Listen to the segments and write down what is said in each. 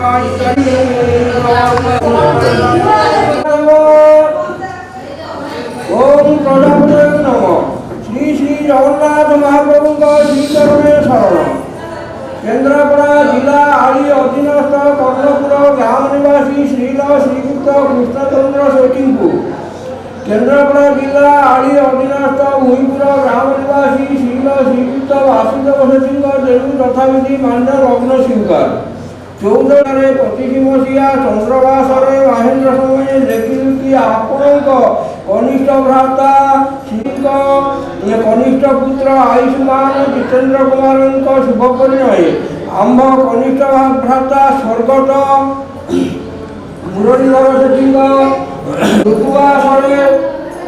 ओम प्रजापते नमः। श्री श्री जगन्नाथ महाप्रभु का श्रीचरणे शरण। केन्द्रापड़ा जिला आड़ी अधीनस्थ कर्णपुर ग्राम निवासी श्रील श्रीयुक्त कृष्णचंद्र सेठी को केन्द्रापड़ा जिला आड़ी अधीनस्थ भूईपुर ग्राम निवासी श्रील श्रीयुक्त वासुदेव सेठी देवी तथाविधि मान्य लग्न स्वीकार 14 25 मसीहा चंद्रवासरे महेन्द्र समय देखिलु कि आपण कनिष्ठ भ्राता श्री कनिष्ठ पुत्र आयुष्मान जितेन्द्र कुमार शुभ परिणय आंब कनिष्ठ भ्राता स्वर्गत मुरलीधर सेठी ऋतुवासरे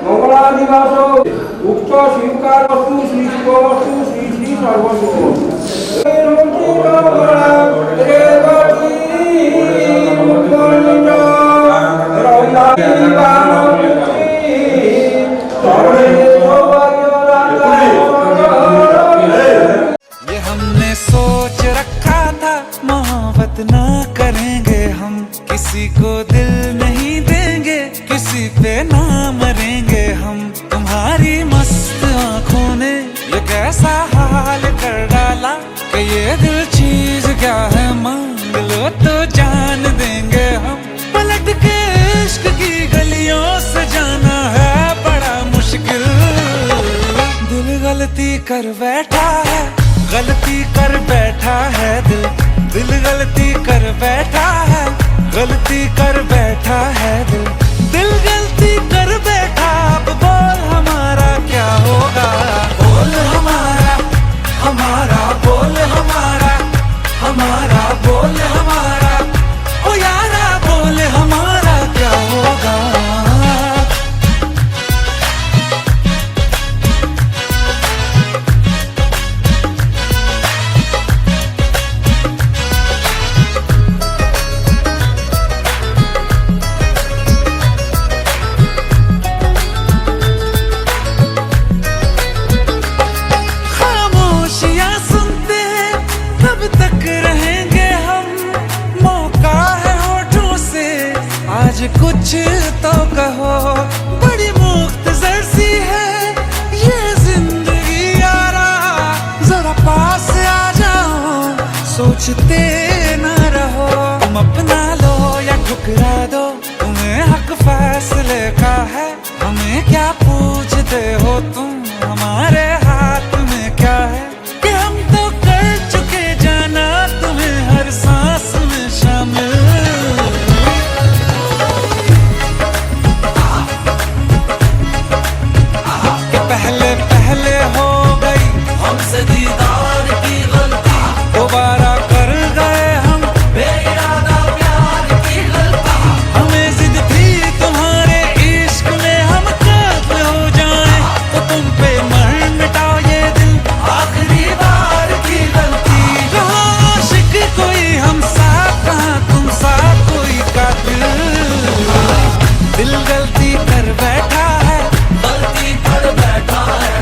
मंगला दिवस उक्त स्वीकार वस्तु श्री शिवस्तु श्री श्री सर्वसुख ये हमने सोच रखा था मोहब्बत ना करेंगे हम किसी को दिल नहीं देंगे किसी पे ना मरेंगे हम तुम्हारी मस्त आंखों ने ये कैसा हाल कर डाला कि ये दिल चीज क्या है मांग लो तो जान देंगे हम पलट के इश्क की गलियों से जाना है बड़ा मुश्किल दिल गलती कर बैठा है गलती कर बैठा है दिल दिल गलती कर बैठा है गलती कर बैठा है दिल दिल गलती कर बैठा अब बोल हमारा क्या होगा बोल हमारा हमारा बोल हमारा हमारा बोल हमारा ओ यारा बोल हमारा क्या होगा कुछ तो कहो बड़ी मुख्तसर सी है ये जिंदगी यारा जरा पास आ जाओ सोचते न रहो तुम अपना लो या ठुकरा दो तुम्हें हक फैसले का है हमें क्या पूछते हो तुम हमारे हाथ में क्या है कि हम तो कर चुके जाना तुम्हें हर सांस में शामिल पहले हो गई हमसे दीदार की गलती दोबारा कर गए हम बेइरादा प्यार की गलती हमें जिद थी तुम्हारे इश्क में हम कब हो जाएं तो तुम पे मर मिटाओ ये दिल आखिरी बार की गलती रहा आशिक कोई हम साथ कहाँ तुम साथ कोई कातिल दिल गलती कर बैठा है गलती कर बैठा है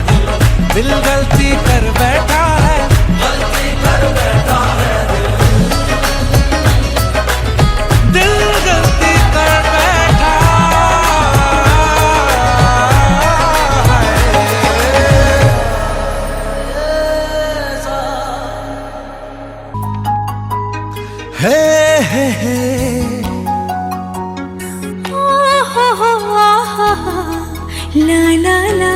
दिल गलती कर बैठा है गलती कर बैठा है दिल गलती कर बैठा है ला ला ला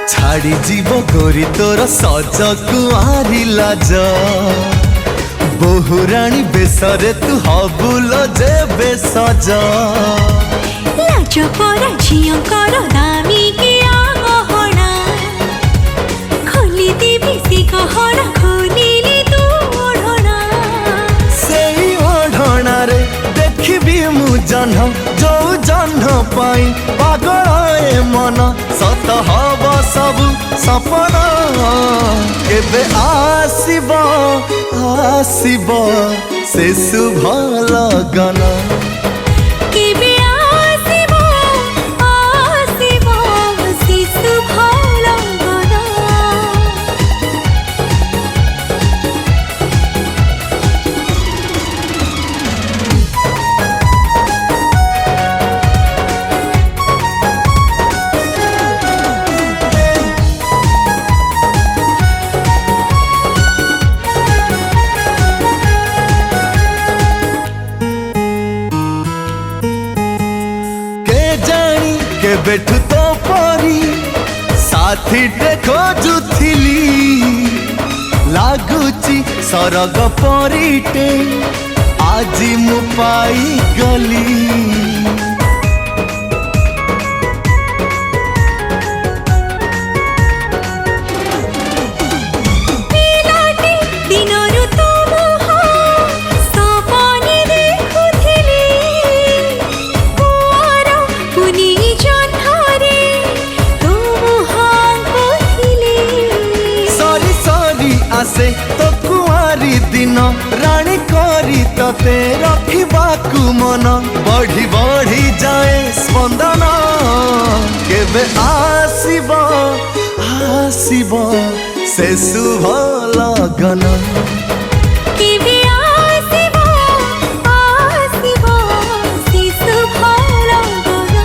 छाड़ी जीव गोरी तोर सज कुआरी लाज बहुराणी बेसरे तू हबुल जे बेसज लाज परा झियंकर दामी किया गहना खोली देवी से गहना खोलिली तू ओढ़ना सेई ओढ़ना रे देखिबी मु जन्ह जो जन्ह पाई पागल ए मन सत हब सब सपना केबे आसीब आसीब से शुभ लगन केबे आसीब आसीब से शुभ लगन के बैठू तो परी साथी टे खोजुथिली लागुची सरग परीटे आजी मु पाई गली आसे तो कुआरी दिन रानी करी तते रखिबाकू मन बढ़ी बढ़ी जाए स्पंदन केबे आसीब आसीब से शुभ लगन केबे आसीब आसीब से शुभ लगन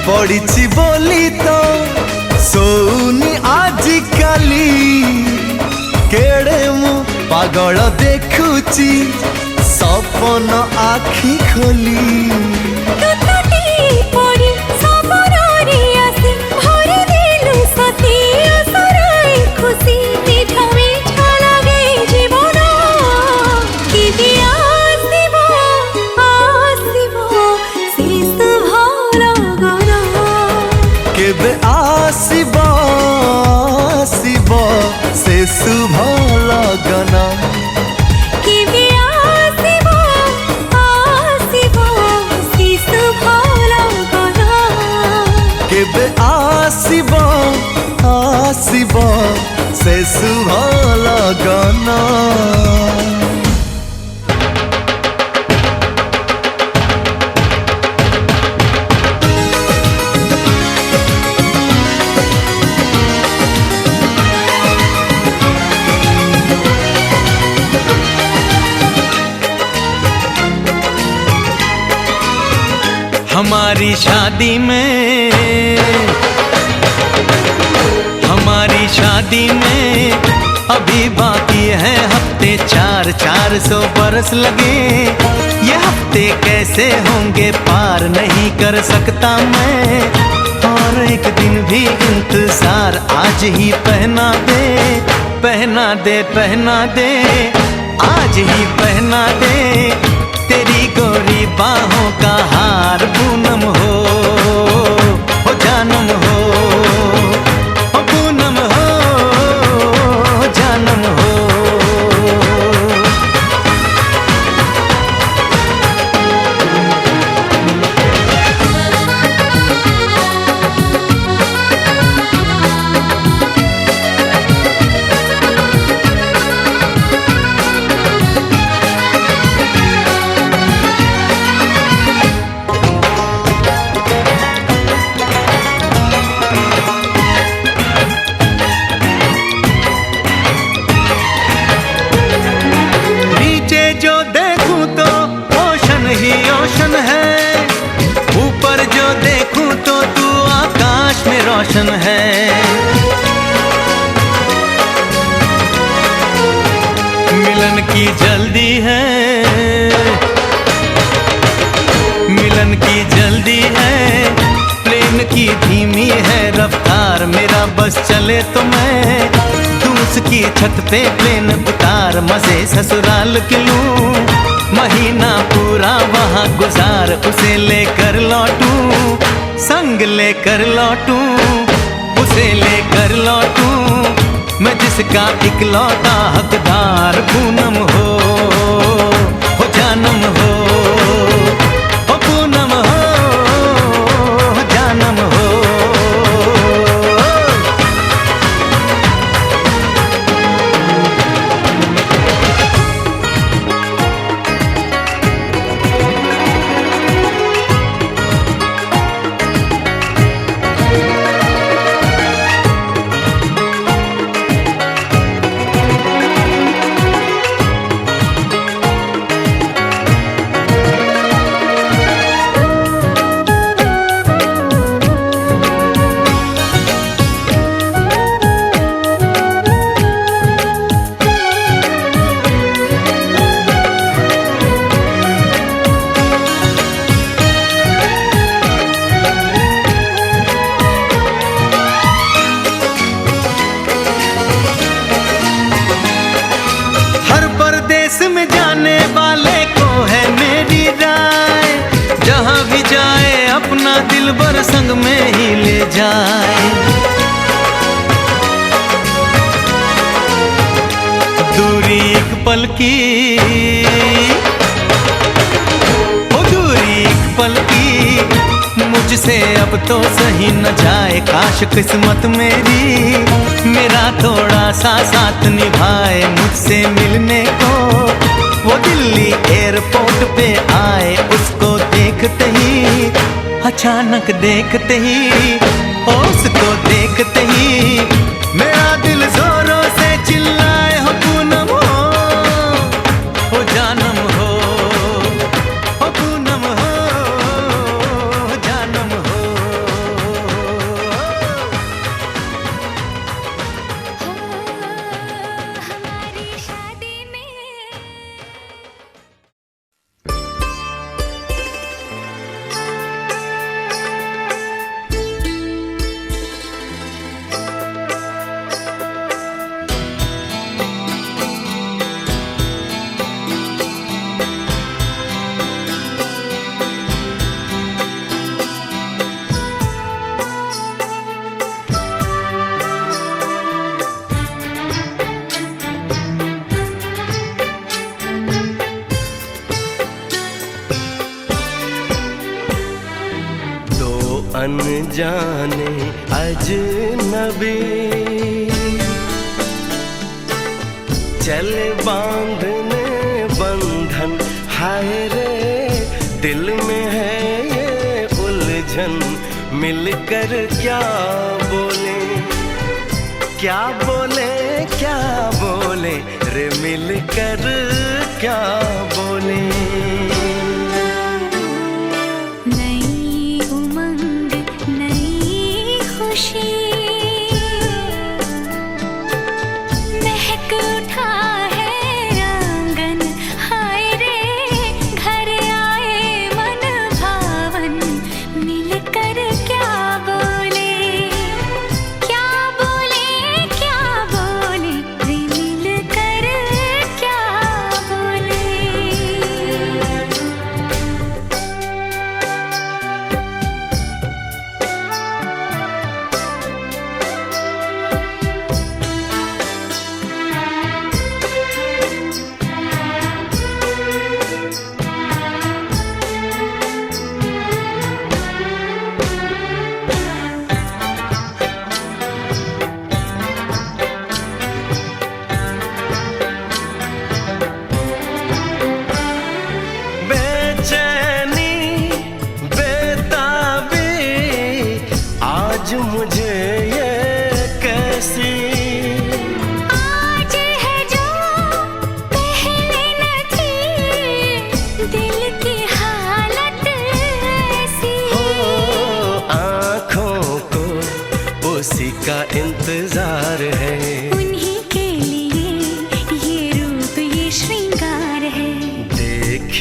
पड़ी बोली तो सोनी आजिकाली केड़े मु पागल देखुची सपन आखि खोली केबे आसीब आसीब से शुभ लगन केबे आसीब आसीब से शुभ लगन केबे आसीब आसीब से शुभ लगन। हमारी शादी में अभी बाकी है हफ्ते 400 बरस लगे ये हफ्ते कैसे होंगे पार नहीं कर सकता मैं और एक दिन भी इंतजार आज ही पहना दे पहना दे पहना दे आज ही पहना दे तेरी गोरी बाहों का हार पूनम हो जानम हो पूनम हो जानम हो। रोशन है। मिलन की जल्दी है, मिलन की जल्दी है, प्लेन की धीमी है रफ्तार। मेरा बस चले तो मैं दूं उसकी छत पे प्लेन उतार। मजे ससुराल के लूं, महीना पूरा वहाँ गुजार। उसे लेकर लौटूं, संग लेकर लौटूं, उसे लेकर लौटूं, मैं जिसका इकलौता हकदार। पूनम हो जानम हो, ओ पूनम हो जानम हो। में जाने वाले को है मेरी राय, जहां भी जाए अपना दिलबर संग में ही ले जाए। दूरी एक पल की, ओ दूरी एक पल की, मुझसे अब तो सही न जाए। काश किस्मत मेरी मेरा थोड़ा सा साथ निभाए। मुझसे मिलने को वो दिल्ली एयरपोर्ट पे आए। उसको देखते ही, अचानक देखते ही, उसको देखते ही मेरा दिल जोरों से चिल्लाए। हो पूनम हो जानम हो, हो पूनम हो जानम हो। हमारी शादी में अनजाने अजनबी चले बांधने बंधन। हाय रे दिल में है ये उलझन, मिलकर क्या बोले, क्या बोले, क्या बोले रे मिलकर क्या बोले। महक उठा है आंगन, हाय रे घर आए मन भावन। मिलकर क्या बोले, क्या बोले, क्या बोले रे मिलकर क्या बोले।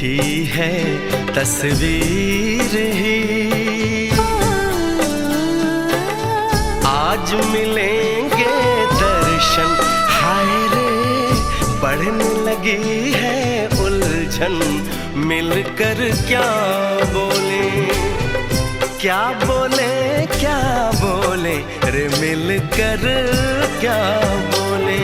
देखी है तस्वीर ही। आज मिलेंगे दर्शन, हाय रे बढ़ने लगी है उलझन। मिलकर क्या बोले, क्या बोले, क्या बोले रे, मिलकर क्या बोले।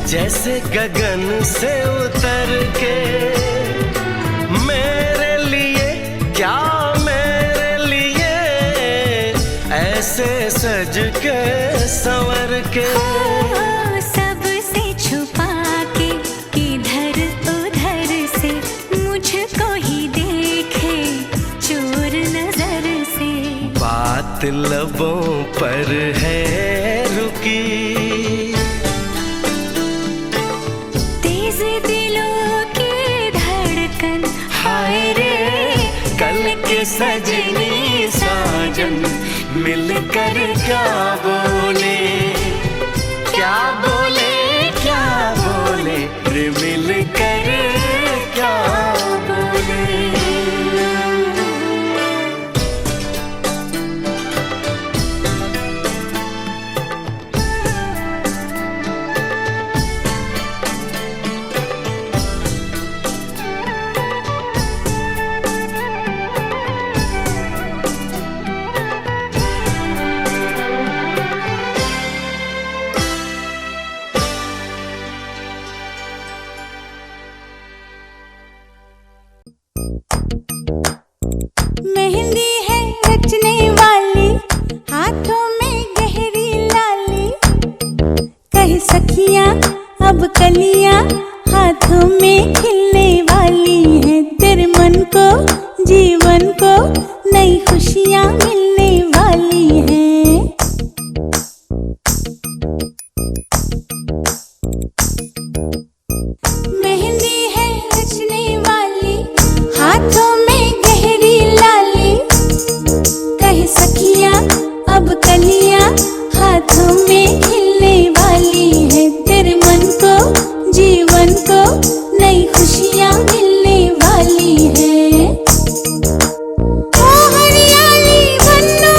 जैसे गगन से उतर के, मेरे लिए क्या मेरे लिए ऐसे सज के संवर के। सबसे छुपा के इधर उधर से मुझको ही देखे चोर नजर से। बात लबों पर है रुकी, दिलों की धड़कन, हाय रे कल के सजनी साजन। मिलकर क्या बोले, क्या बोले, क्या बोले रे, मिलकर क्या बोले। मेहंदी है रचने वाली, हाथों में गहरी लाली। कहे सखियां अब कलियां हाथों में खिलने वाली हैं। तेरे मन को जीवन को नई खुशियां मिलने वाली हैं। मेहंदी है रचने वाली, हाथों में गहरी लाली। कहे सखियां अब कलियां हाथों में खिलने वाली है। तेरे मन को जीवन को नई खुशियां मिलने वाली है। ओ हरियाली बनो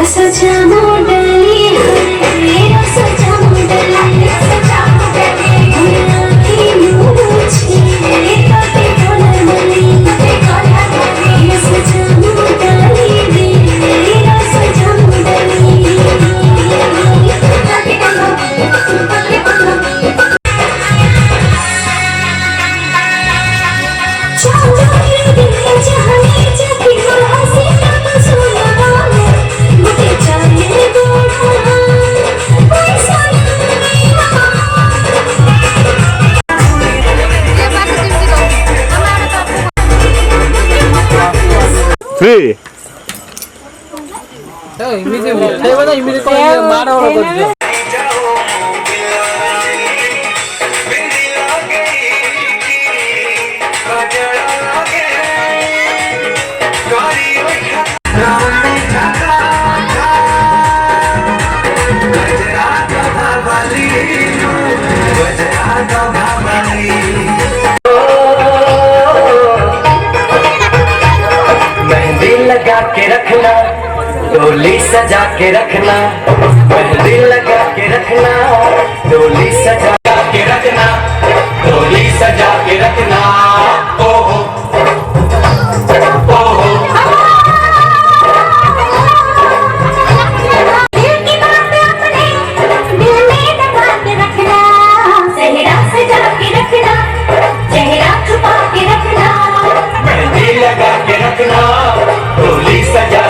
सजा मोडली मेरा सजा मोडली सजा मोडली की मुझे कभी कोलमली सजा मोडली मेरा सजा मोडली Free. मेहंदी लगा के रखना, डोली सजा के रखना, मेहंदी लगा के रखना, डोली सजा के रखना, डोली सजा के रखना। ओहो ओहो दिल की बात अपने दिल में दबा के रखना, चेहरा सजा के रखना, चेहरा छुपा के रखना, मेहंदी लगा के रखना, डोली सजा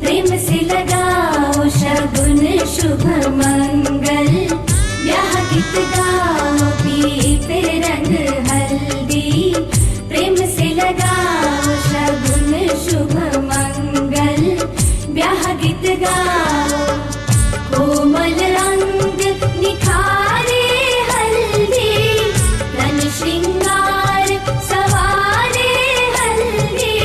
प्रेम से लगाओ शगुन शुभ मंगल, ब्याह गीत गाओ पीते रंग हल्दी, प्रेम से लगाओ शगुन शुभ मंगल, ब्याह गीत गाओ कोमल रंग निखारे हल्दी, तन श्रृंगार सवारे हल्दी,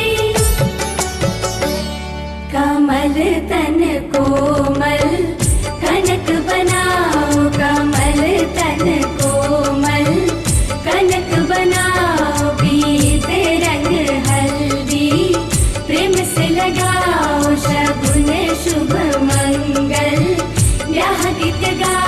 कमल तन कोमल कनक बनाओ, कमल तन कोमल कनक बनाओ, पीते रंग हल्दी, प्रेम से लगाओ शगुन शुभ मंगल, ब्याह गीत गाओ।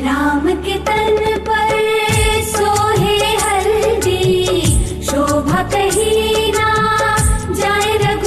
राम के तन पर सोहे हल्दी, शोभा कहीं ना जाए रघुपति।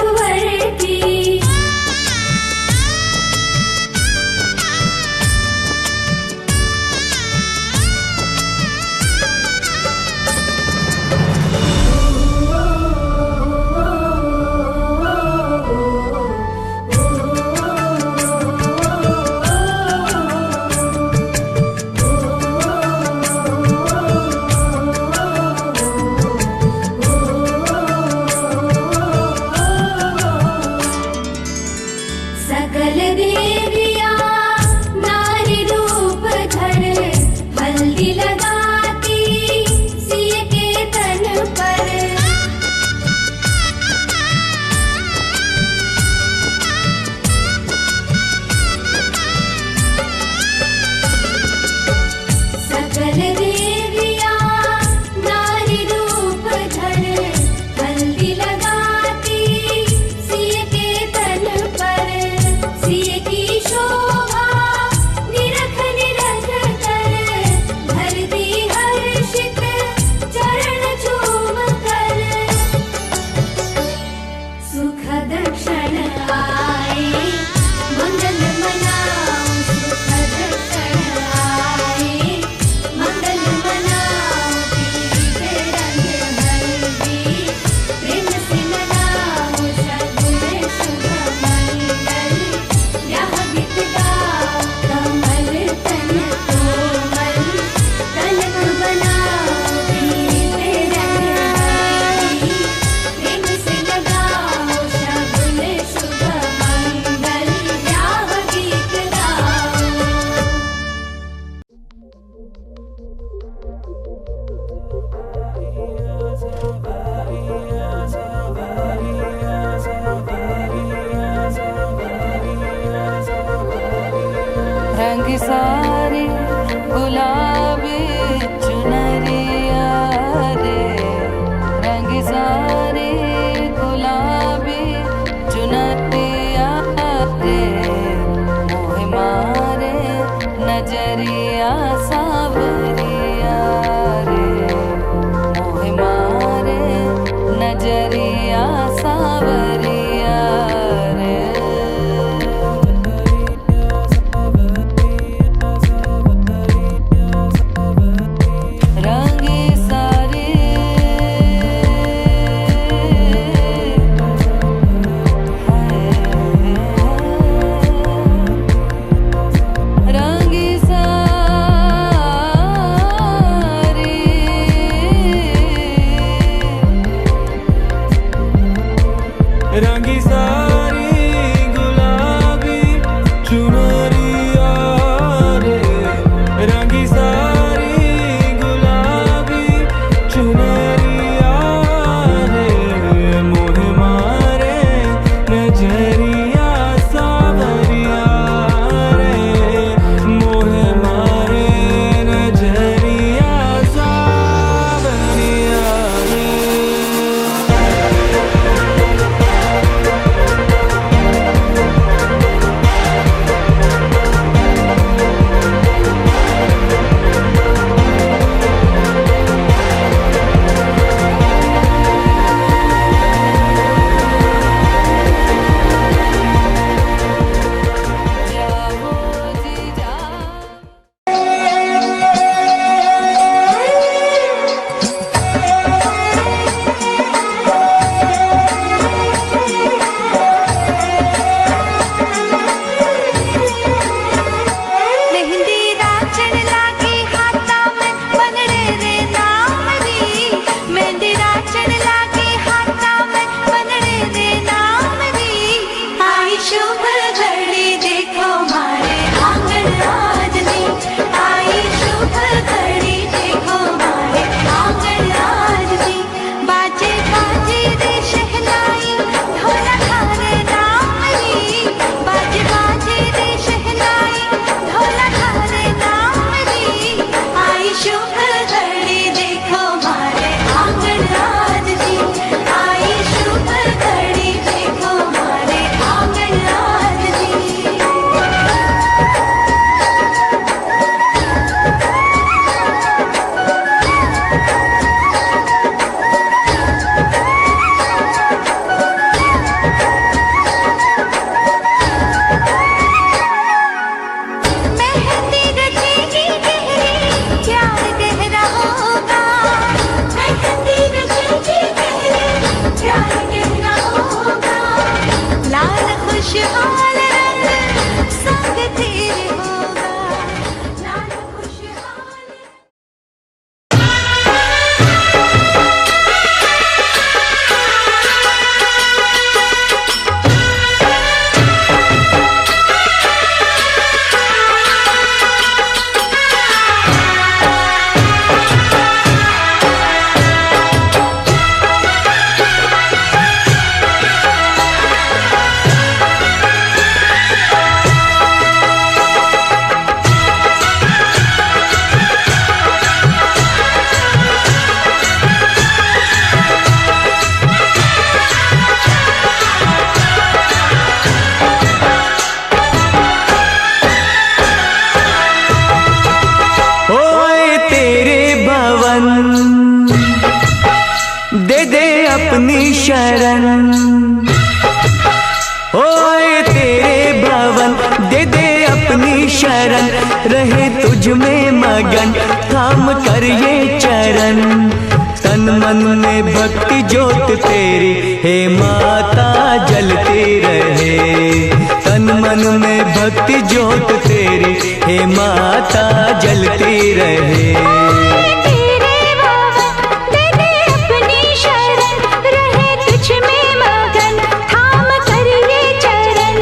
सारी गुलाबी चुनरिया रे, रंग सारी गुलाबी चुनरिया रे, मोह मारे नजरिया सावरिया रे, मोह मारे नजरिया सावरिया रे। रंगी सारी रंगी सारी रंगी सारी गुलाबी चुनरिया रे, रंगी सारी गुलाबी चुनरिया रे, मोह मारे नजरिया सावरिया रे, मोह मारे नजरिया सावरिया रे। जाओ जी जाओ। मेहंदी राचन लागी हाथा में बनड़े रे नाम री, मेहंदी राचन लागी हाथा में बनड़े रे नाम री। आई शुभ घड़ी देखो मारे आंगन राजनी, आई शुभ घड़ी देखो मारे आंगन राजनी। बाजे बाजे रे शहनाई ढोला थारे नाम री, बाजे बाजे रे शहनाई ढोला थारे नाम री। आई शुभ घड़ी देखो मारे आंगन राजनी, आई शुभ घड़ी देखो मारे आंगन राजनी। मेहंदी रचेगी गहरी प्यार गहरा होगा, मेहंदी रचेगी गहरी प्यार गहरा होगा। लाल खुशहाल रंग संग तेरे होगा, लाल खुशहाल। ओए तेरे भवन दे दे अपनी शरण, ओए तेरे भवन दे दे अपनी शरण, रहे तुझ में मगन थाम कर ये चरण। तन मन में भक्ति ज्योत तेरी हे माता जलती रहे, तन मन में भक्ति ज्योत तेरी हे माता जलती रहे। तेरे बाबा दे दे अपनी शरण, रहे तुझ में मगन थाम कर ये चरण।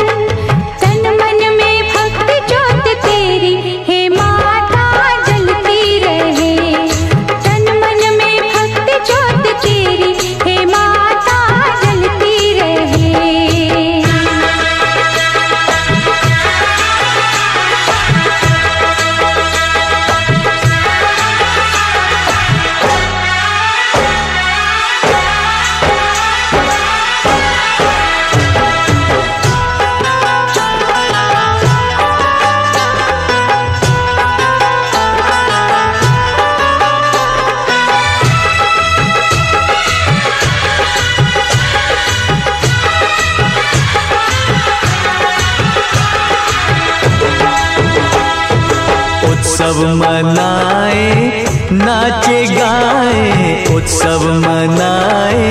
तन मन में भक्ति ज्योत तेरी हे माता जलती रहे, तन मन में भक्ति ज्योत तेरी हे माता जलती रहे। उत्सव मनाए नाचे गाए, उत्सव मनाए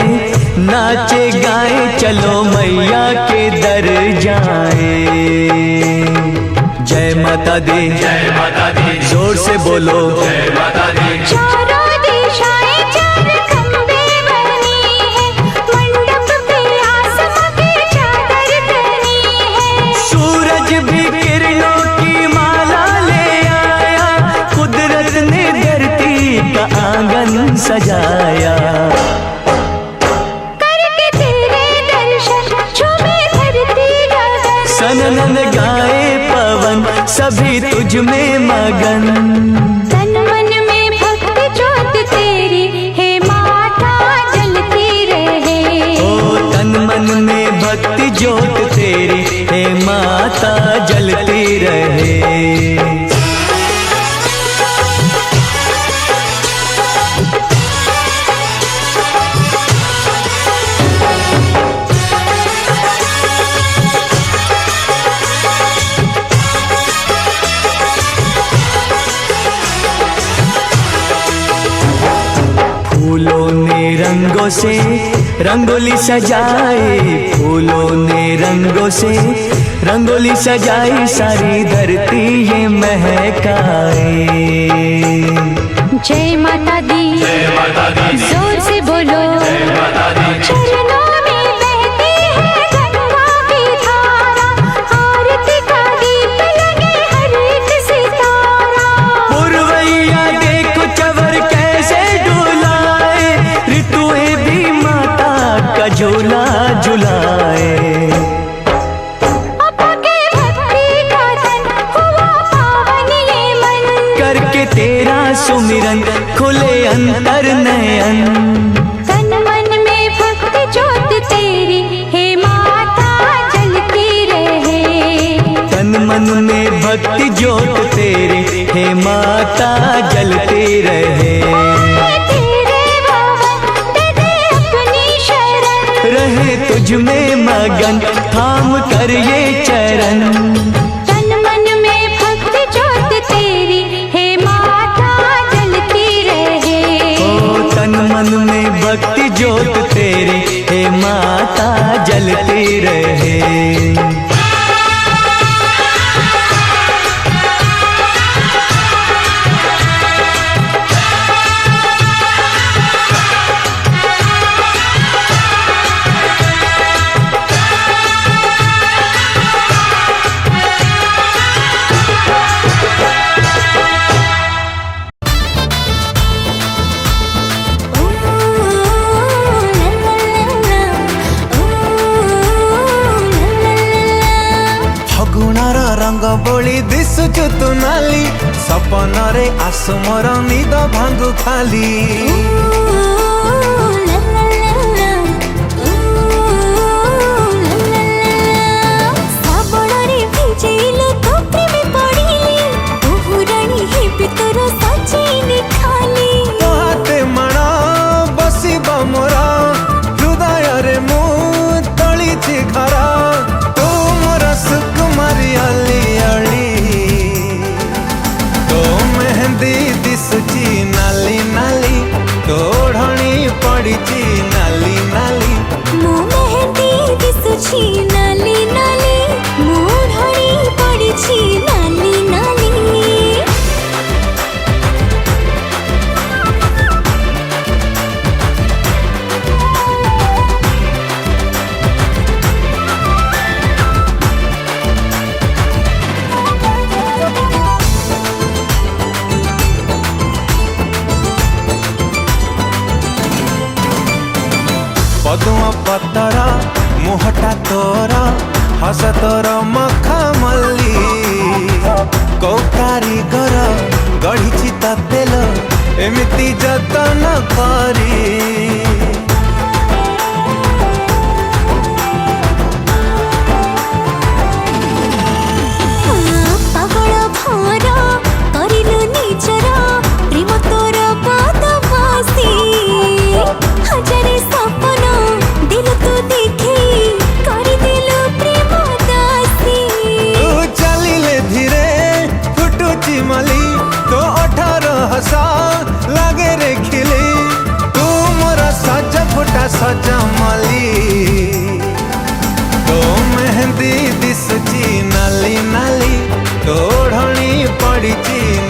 नाचे गाए, चलो मैया के दर जाए। जय माता दी, जय माता दी, जोर से बोलो जय माता दी। चारों दिशाएं चार खंबे बनी है, मंडप पे आसमां की चादर तनी है। सूरज भी किरणों की माला ले आया, कुदरत ने धरती का आंगन सजाया। करके तेरे दर्शन झूमे धरती गगन, सनन गाए पवन सभी तुझ में मगन। तन मन में भक्ति ज्योत तेरी है माता जलती रहे। ओ तन मन में भक्ति ज्योत तेरी हे माता जलती रहे। फूलों ने रंगों से रंगोली सजाए, फूलों ने रंगों से रंगोली सजाई, सारी धरती ये महकाए। जय माता दी, जय माता दी, जोर से बोलो जय माता दी। चरणों में बहती है गंगा की धारा, आरती का दीप लगे हर एक सितारा। पुरवैया देखो चवर कैसे डुलाए, ऋतुएं भी माता का झूला झुलाए। अपके भक्ति का तन हुआ पावन ये मन, करके तेरा सुमिरन खुले अंतर नयन। तन मन में भक्ति ज्योत तेरी हे माता जलती रहे। तन मन में भक्ति ज्योत तेरी हे माता जलती रहे। तेरे भवन दे दे अपनी शरण, रहे तुझ में मगन थाम कर ये चरण। तन मन में भक्ति ज्योत तेरी हे माता जलती रहे। ओ तन मन में भक्ति ज्योत तेरी हे माता जलती रहे। ରଙ୍ଗ ବୋଳି ଦିଶୁଛୁ ତୁ ନାଲି, ସପନରେ ଆସୁ ମୋର ନିଦ ଭାଙ୍ଗୁ ଖାଲି। ଶ୍ରାବଣରେ ଭିଜେଇଲୁ ତୋ ପ୍ରେମେ ପଡ଼ିଲି, ବହୁରାଣୀ ହେବି ତୋର ସଜେଇନି ଖାଲି। ତୋ ହାତେ ମାଣ ବସିବ ମୋର ହୃଦୟରେ, ମୁଁ ତଳିଛି ଘର ତୁ ମୋର ସୁକୁମାରୀ ଅଲି ଅଳି। ତୋ ମେହେନ୍ଦି ଦିଶୁଛି ନାଲି ନାଲି, ତୋ ଓଢ଼ଣୀ ପଡ଼ିଛି ନାଲି ନାଲି। ମୋ ମେହେନ୍ଦି ଦିଶୁଛି ନାଲି ନାଲି, ମୋ ଓଢ଼ଣୀ ପଡ଼ିଛି ନାଲି ନାଲି। ପଦୁମ ପତର ମୁହଁଟା ତୋର, ହସ ତୋର ମଖମଲ୍ଲି। କୋଉ କାରିଗର ଗଢ଼ିଛି ତତେ ଲୋ ଏମିତି ଯତନ କରି। ପାଗଳ ଭର କରିଲୁ ନିଜର, ପ୍ରେମ ତୋର ପଦବାସୀ। ହଜାରେ ସପନ ଦିଲ ତୁ ଦେଖେଇ, କରିଦେଲୁ ପ୍ରେମ ଦାସୀ। ତୁ ଚାଲିଲେ ଧୀରେ ଫୁଟୁଛି ମଲି, ତୋ तोड़नी पड़ी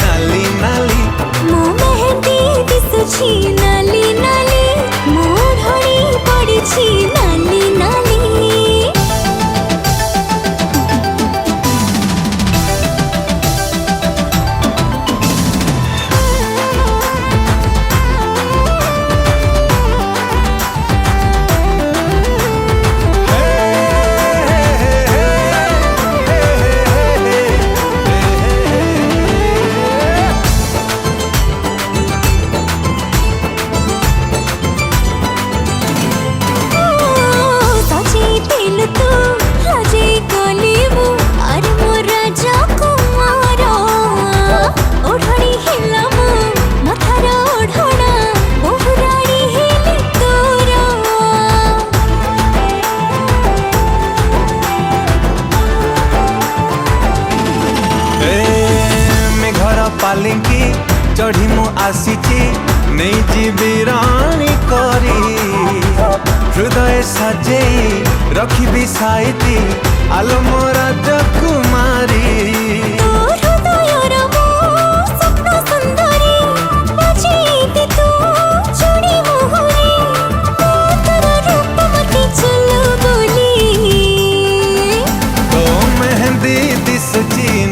नाली नाली मो मेहंदी दिसुची नाली नाली मोढ़णी पड़िछि नाली नाली पालिंकी चढ़ी मु आसीची नहीं जीवी रानी करी हृदय सजेई रखी साइती आलो मो राजकुमारी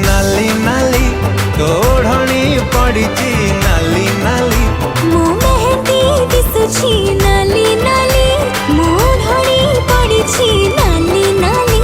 नाली नाली तोड़नी पड़ी नाली नाली मो मेहंदी दिसुची नाली नाली मोढ़णी पड़िछि नाली नाली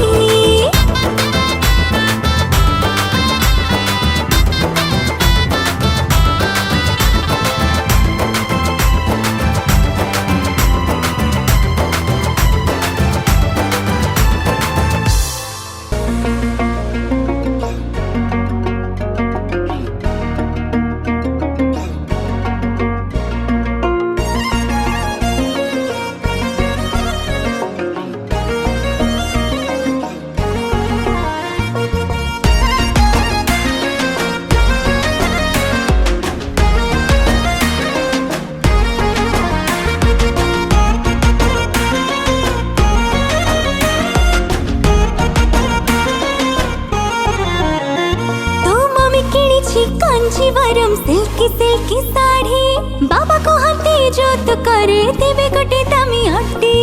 कांचीवरम सिल्की सिल्की साड़ी बाबा को हाथे जो तो करे देवे गोटे दामी हट्टी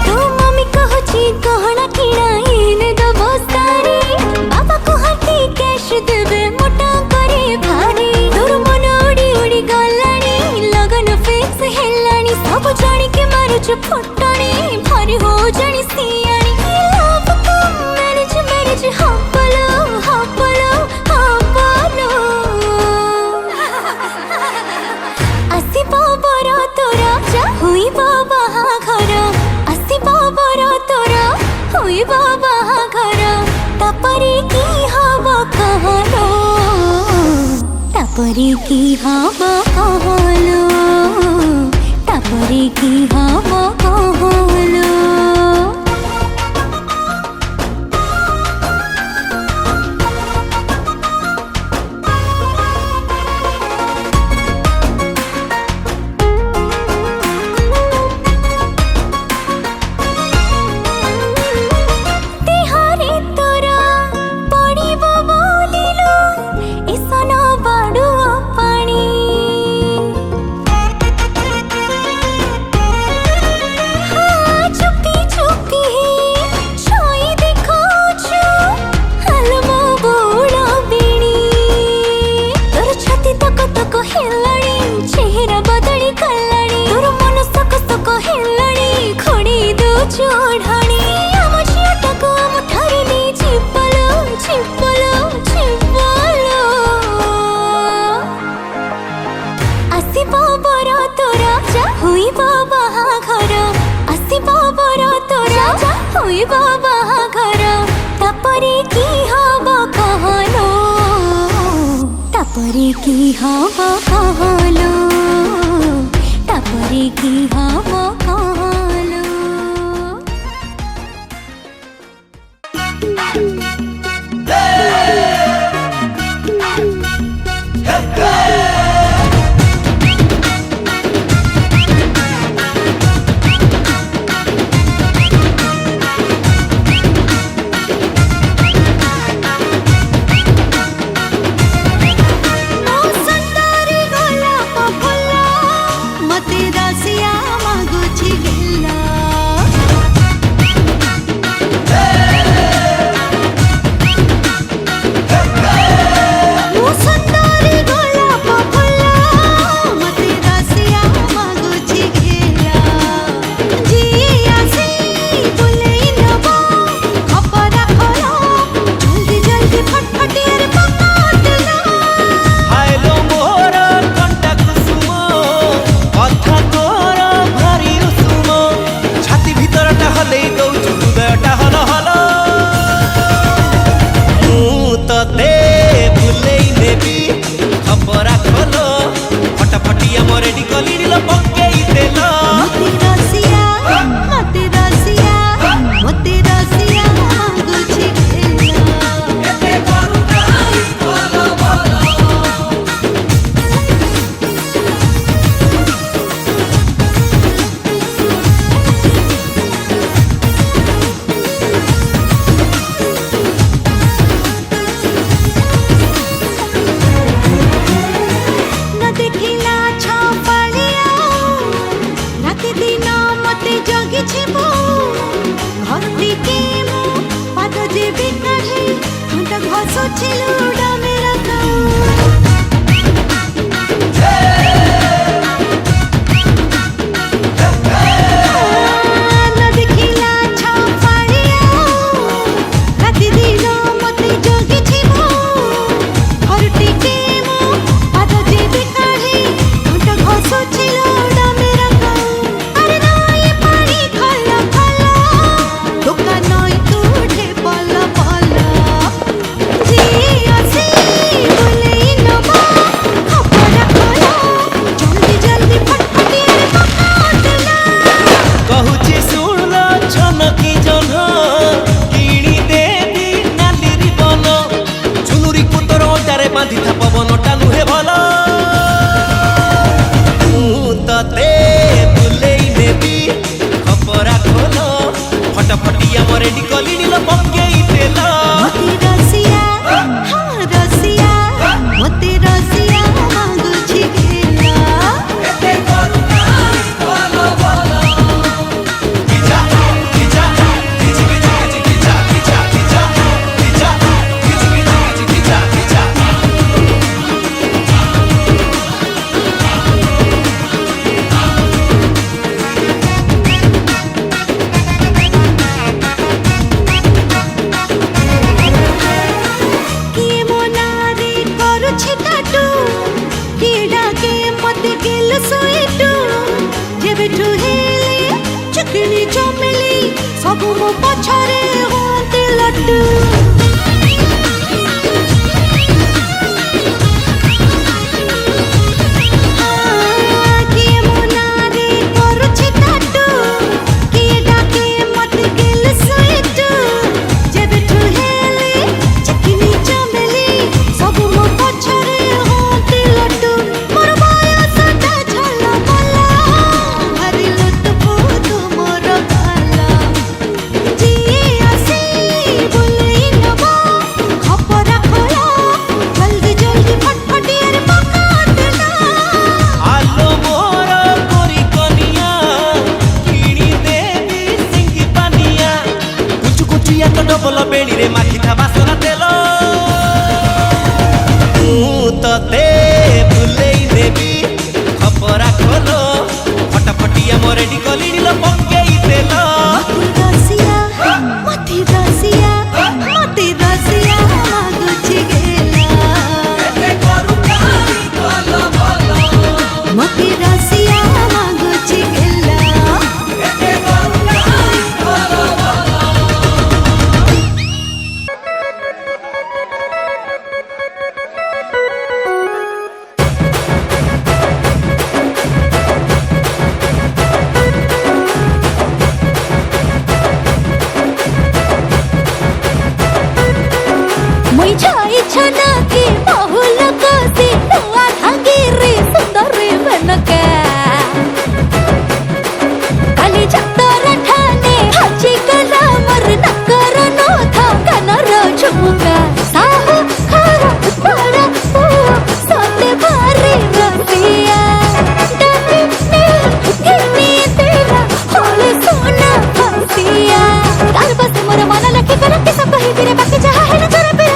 तो मम्मी कहची गहना किणाइन दबो सारी बाबा को हाथे कैश देवे मोटा करे भारी तोर मन उड़ी उड़ी गलानी लगन फिक्स हेलानी सब जानी के मारुच फुटानी भारी हो जानी सियानी लव को मैनेज मैनेज हपलो हपलो हपलो आसिबो बरो तोरा जा हुइबो बाहाघर आसिबो बरो तोरा हुइबो बाहाघर तापरे की हबो कहलो तापरे की हबो कहलो तापरे की हबो कहलो तापरे की हवा कहलो तापरे की हवा कहलो ସବୁ ମୋ ପଛରେ ହୁଅନ୍ତି ଲड्डू डबल बेड़ी रे माखी था बासना तेलो ते भूलेई देवी खपरा खोलो फटाफटिया मो रेडी कली लो पकेई तेलो मती रसिया गुची गेला मती रसिया गुची गेला छना के बहुल कोसी हुआ धागे रे सुंदर रे बनका काली चत्तर ठाने हजी कला मर नकर नो था कनर झुमका साहु खरा बड़ा सोते भारी रसिया डरे ने तेरा होले सोना फसिया तार बस मोर मन लखे कर के सब कहि फिरे बाकी जहा है न तोरा पे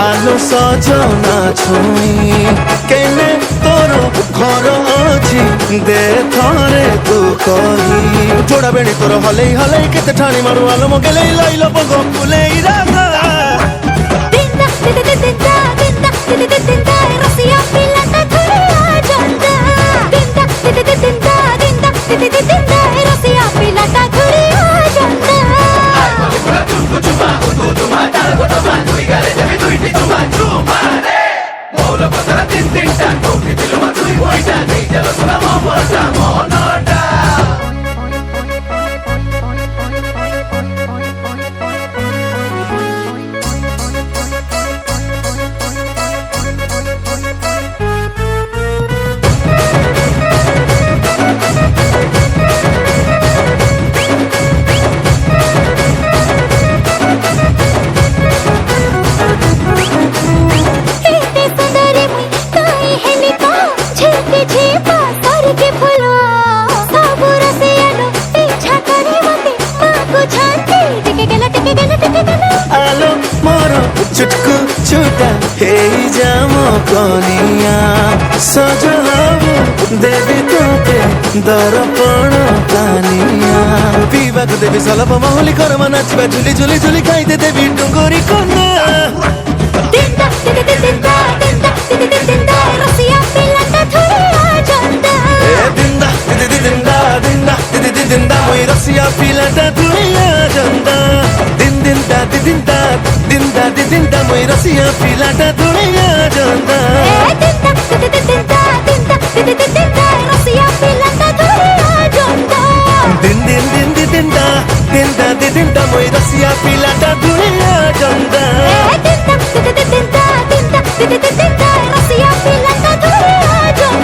आलो सजना छुई केने तोरो घर अछि दे थरे तू कही जोड़ा बेणी तोर हलै हलै केते ठाणी मारू आलो मो गेलै लइलो बगो फुलेई राधा दिंदा रसिया पिलाता धुरिया जंदा दिंदा रसिया पिलाता धुरिया जंदा आलो मोरो चुटकू छुटा हे जामो कनिया सजहाबो देवी तोते दर्पण कानिया पीवा को देवी सलभ महली कर नाचबा झुली झुली झुली खाइते देवी डुंगरी कन्या रसिया पिलाता धुरिया जंदा दिंदा मोई रसिया पिलाता धुरिया जंदा दिंदा मोई रसिया पिलाता धुरिया जंदा रसिया पिलाता धुरिया जंदा दिंदा मोई रसिया पिलाता धुरिया जंदा रसिया पिलाता धुरिया जंदा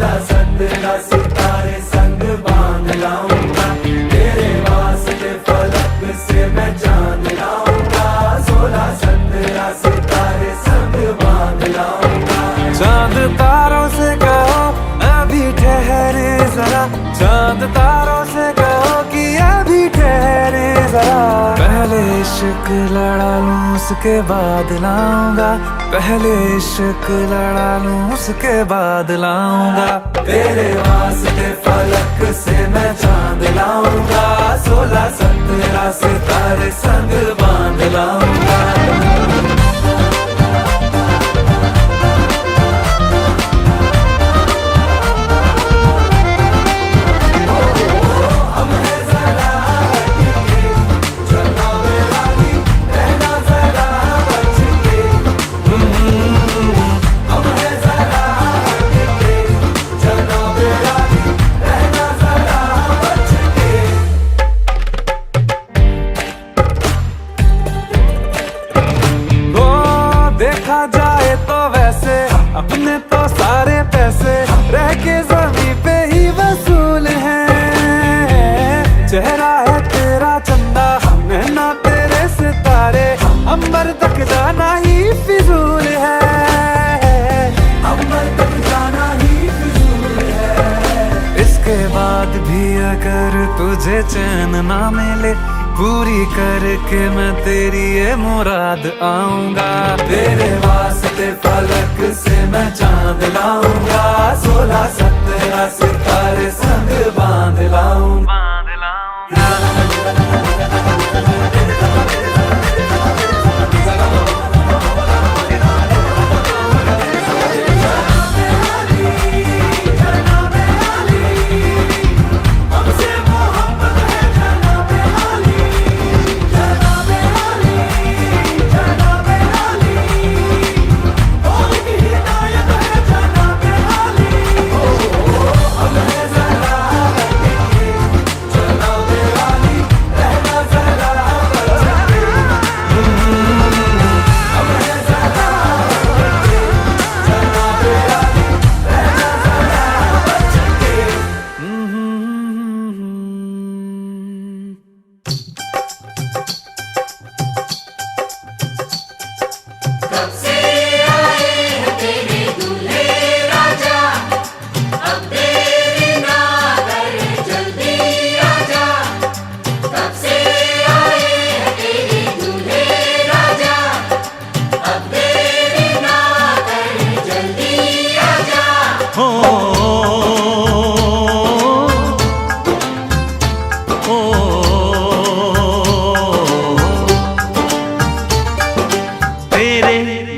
16 17 सितारे संग बांध लाऊंगा, तेरे वास्ते फलक से मैं चांद लाऊंगा, 16 17 सितारे संग बांध लाऊंगा। चांद तारों से कहो अभी ठहरे जरा, चांद तारों से कहो कि अभी ठहरे जरा। पहले इश्क लड़ा लूं उसके बाद लाऊंगा, पहले इश्क लड़ा लूं उसके बाद लाऊंगा। तेरे वास्ते फलक से मैं चांद लाऊंगा, 16 17 सितारे संग बांध लाऊंगा। देखा जाए तो वैसे अपने तो सारे पैसे रह के ज़मीं पे ही वसूल हैं। चेहरा है तेरा चंदा, नैना तेरे सितारे, अंबर तक जाना ही फिजूल है, अंबर तक जाना ही फिजूल है। इसके बाद भी अगर तुझे चैन ना मिले, पूरी करके मैं तेरी ये मुराद आऊंगा। तेरे वास्ते फलक से मैं चांद लाऊंगा, 16 17 सितारे संग बांध लाऊंगा।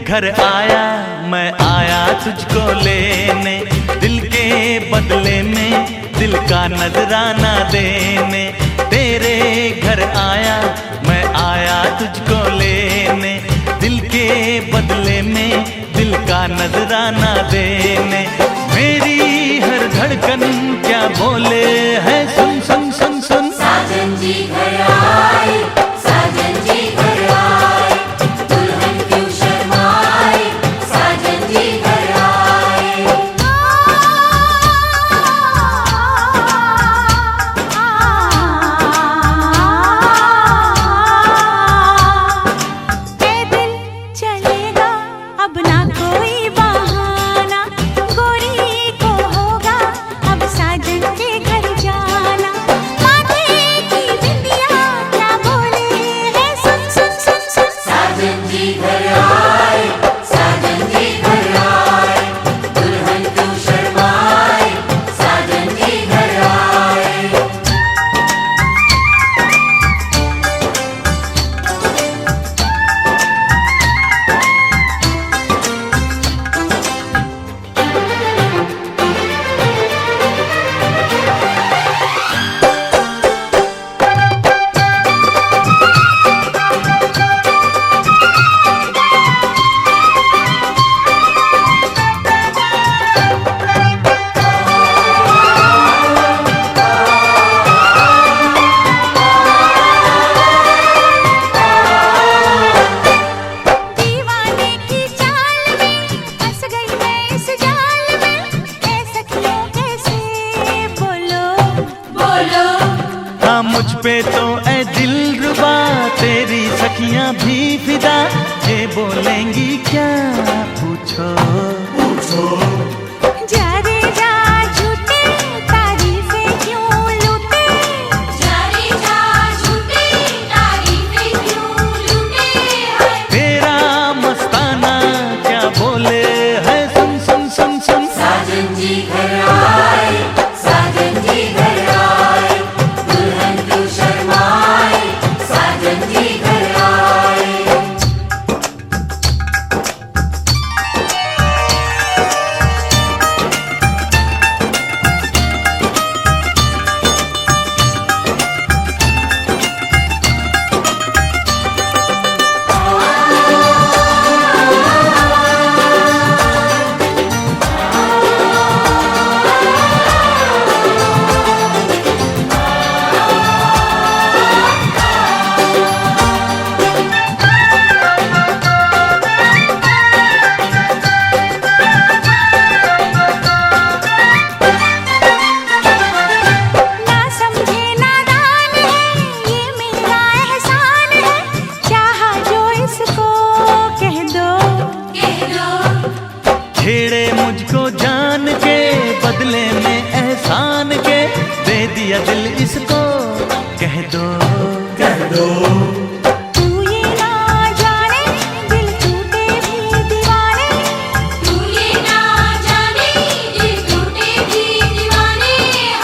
घर आया मैं आया तुझको लेने, दिल के बदले में दिल का नजराना देने। तेरे घर आया मैं आया तुझको लेने, दिल के बदले में दिल का नजराना देने। मेरी हर धड़कन क्या बोले है सुन सुन सुन सुन। साजन जी घर आए, साजन जी घर आए, दुल्हन क्यों शर्माए, साजन जी घर आए। ए दिल चलेगा अब ना कोई बहाना, गोरी को होगा अब साजन के घर पे तो ऐ दिलरुबा तेरी सखियां भी फिदा, ये बोलेंगी क्या पूछो जा रे जा झूठे तारीफें क्यों लूटे, जा रे जा झूठी तारीफें क्यों लूटे हैं। तेरा मस्ताना क्या बोले है, सुन सुन सुन सुन। साजन जी घर आए, साजन जी घर आए, दुल्हन क्यों शर्माए, साजन जी घर आए। ना समझे नादान है ये मेरा एहसान है, चाहा जो इसको कह दो, कह दो छेड़े मुझको जान के बदले में एहसान के, दे दिया दिल इसको कह दो कह दो। तू ये ना जाने दिल टूटे भी दीवाने, तू ये ना जाने दिल टूटे भी दीवाने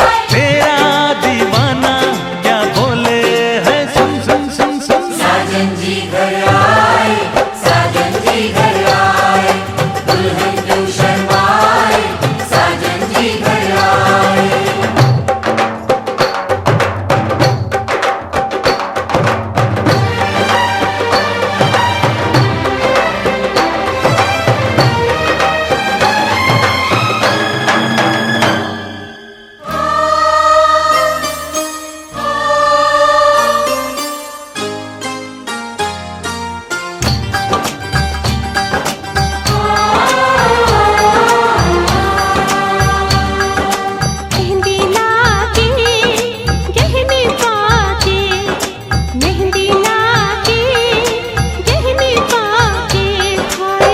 हैं। तेरा दीवाना क्या बोले है, सुन सुन सुन सुन। साजन जी घर आए, साजन जी घर आए, दुल्हन क्यों शर्माए, साजन जी घर आए। मेहंदी लाके गहने पाके, मेहंदी लाके गहने पाके, हाय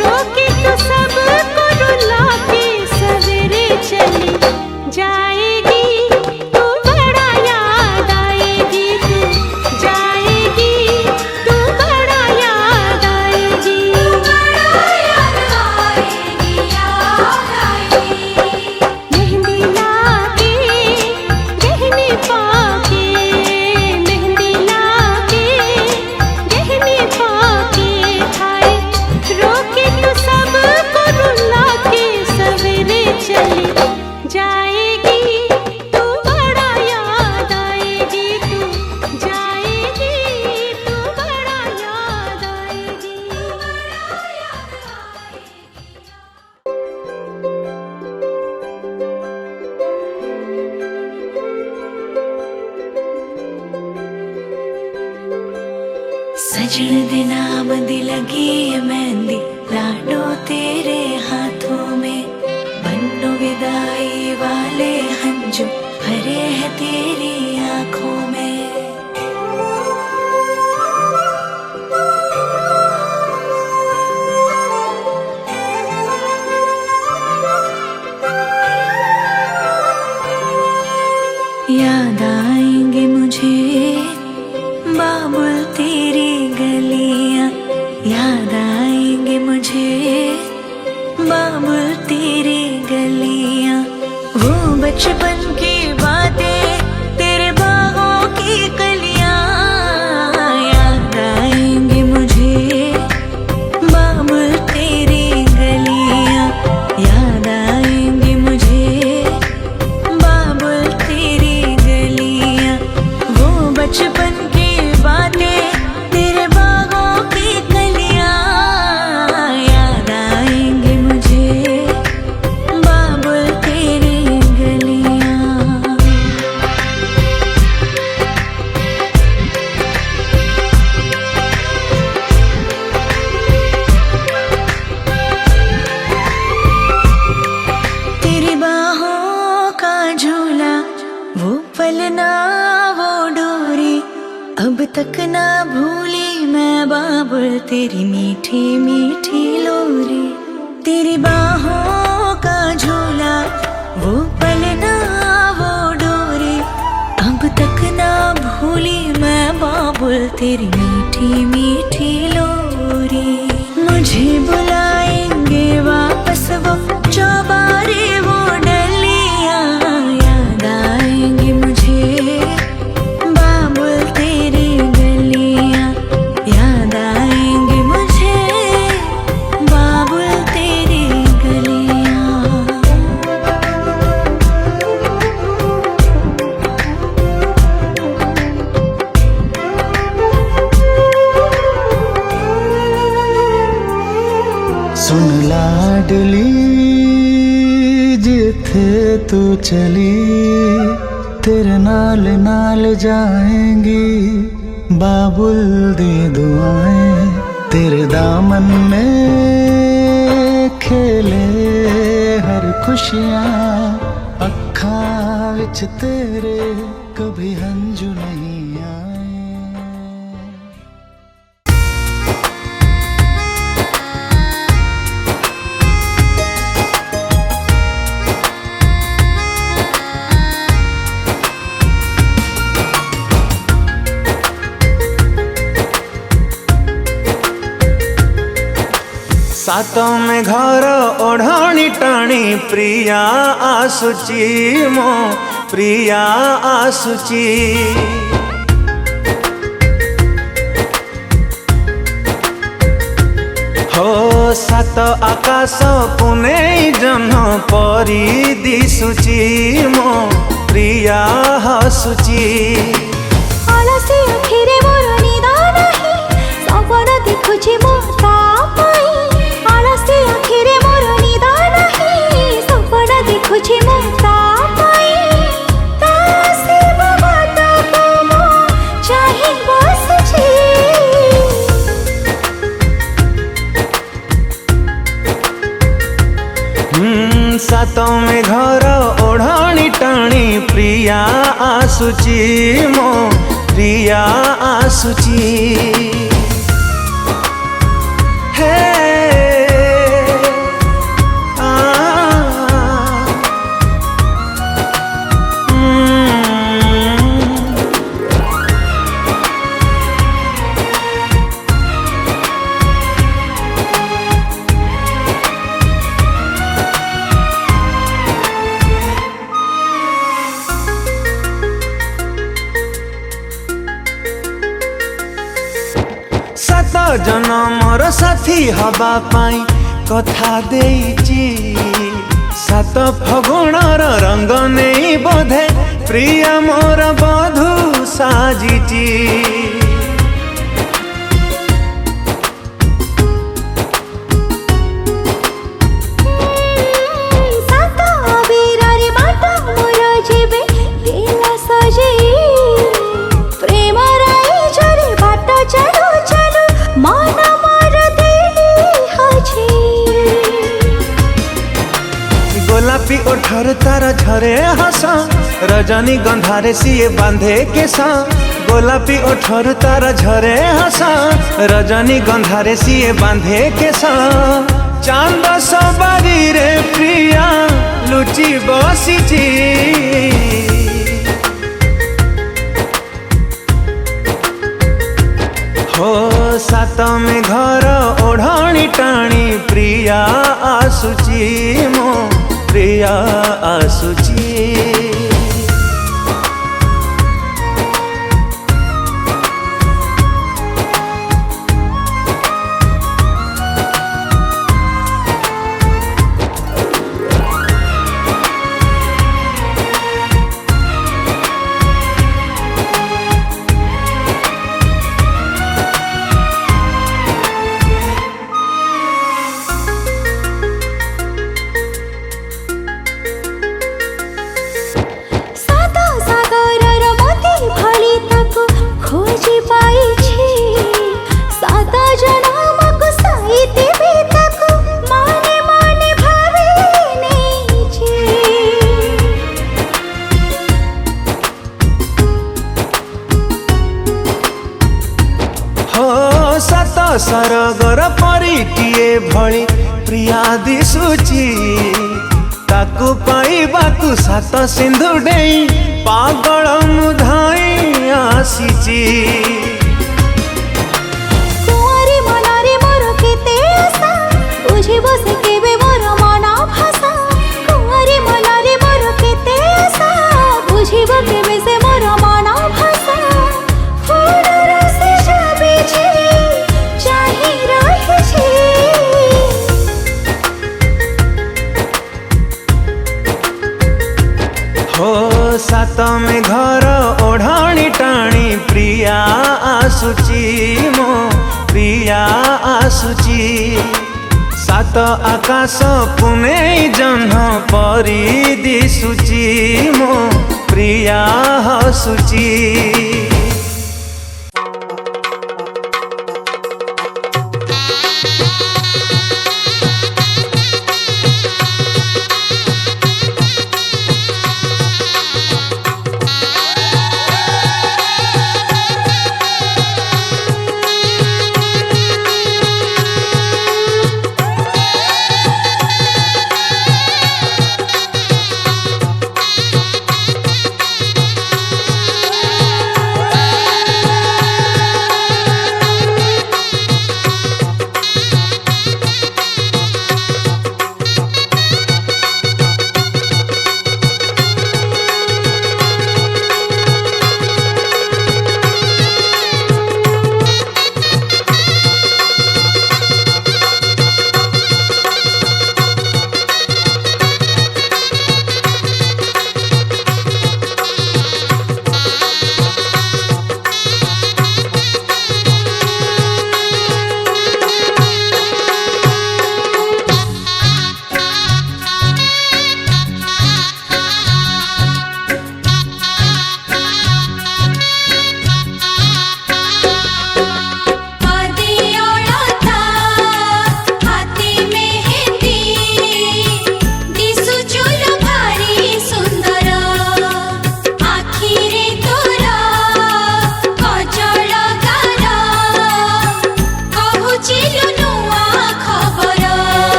रोके तो सबको रुला के सवेरे चली जाएगी, तू बड़ा याद आएगी, तू जाएगी, तू बड़ा याद आएगी, बड़ा याद आएगी, याद आएगी। मेहंदी लाके गहने पाके, मेहंदी लाके गहने पाके, हाय रोके तो सबको रुला के सवेरे चली जाएगी, तू बड़ा याद आएगी, तू जाएगी, तू बड़ा याद आएगी। सजन दे नाम दी लगी है मेहंदी, लाडो तेरे हाथों में, बन्नो विदाई वाले हंजू भरे हैं तेरी आंखों में। याद आएंगे मुझे बाबुल तेरी गलियां, याद आएंगे मुझे बाबुल तेरी गलियां, वो बचपन की बातें तेरे बागों की कलियां, याद आएंगे मुझे बाबुल तेरी गलियां, याद आएंगे मुझे बाबुल तेरी गलियां, वो बचपन की बातें तेरे बागों की कलियां, याद आएंगे मुझे बाबुल तेरी गलियां। तेरी बाहों का झूला वो पलना वो अब तक ना भूली मैं बाबुल तेरी मीठी मीठी लोरी, तेरी बाहों का झूला वो पलना वो डोरी। अब तक ना भूली मैं बाबुल तेरी मीठी मीठी लोरी। मुझे बुलाएंगे वापस वो चौबारे वो डलियां, याद आएंगे मुझे बाबुल तेरी गलियां, याद आएंगे मुझे बाबुल तेरी गलियां। सुन लाडली जिथे तू चली, तेरे नाल नाल जाएंगी बाबुल दी दुआएं। तेरे दामन में खेले हर खुशियाँ, अखां विच तेरे कभी हंजू नहीं आए। सातों में घर ओढ़ाणी टाणी प्रिया आसुची मो प्रिया आसुची। हो सात आकाश पुने जह्न परी दिसुची मो प्रिया हसुची। आलसी अखिरे मोर निदा नाही, सपन देखुछि मो ता पाई। आलसी अखिरे मोर निदा नाही, सपन देखुछि मो ता पाई। ता शिव माता को मो चाहि बसुछि। सातों में घर ओढ़ाणी टाणी प्रिया आसुची मो प्रिया आसुची। हे सात जनमर साथी हवा पाई कथा देइची। सात फगुणर रंग नहीं बोधे प्रिया मोर बधू साजिची। सात अबीरारी बाट मोर जीवे दिला सजी। प्रेम राई झरे बाट चलू चलू मन मोर दिली हजी। गोलापी ओठर तार झरे हस रजनी गंधारे सिए बांधे केसा। गोलापी ओठर तार झरे हस रजनी गंधारे सिए बांधे केसा। चांद सवारी रे प्रिया लुचि बसिची। हो सात में घर ओढ़ाणी टाणी प्रिया आसुची मो प्रिया आसुची। ସରଗର ପରିଟିଏ ଭଳି ପ୍ରିୟା ଦିଶୁଛି ତାକୁ ପାଇବାକୁ ସାତ ସିନ୍ଧୁ ଡେଇଁ ପାଗଳ ମୁଁ ଧାଇଁ ଆସିଛି कुंवारी मनारे मोर केते आशा बुझिबो से केबे मोर मन भाषा कुंवारी मनारे मोर केते आशा बुझिबो केबे से मोर मन भाषा फूलर से जाबे छे चाहि रहे छे हो सात मेघर ओढ़ाणी टाणी प्रिया आसुची मो प्रिया आसुची सात आकाश पुने जह्न परी दिसुची मो प्रिया हसुची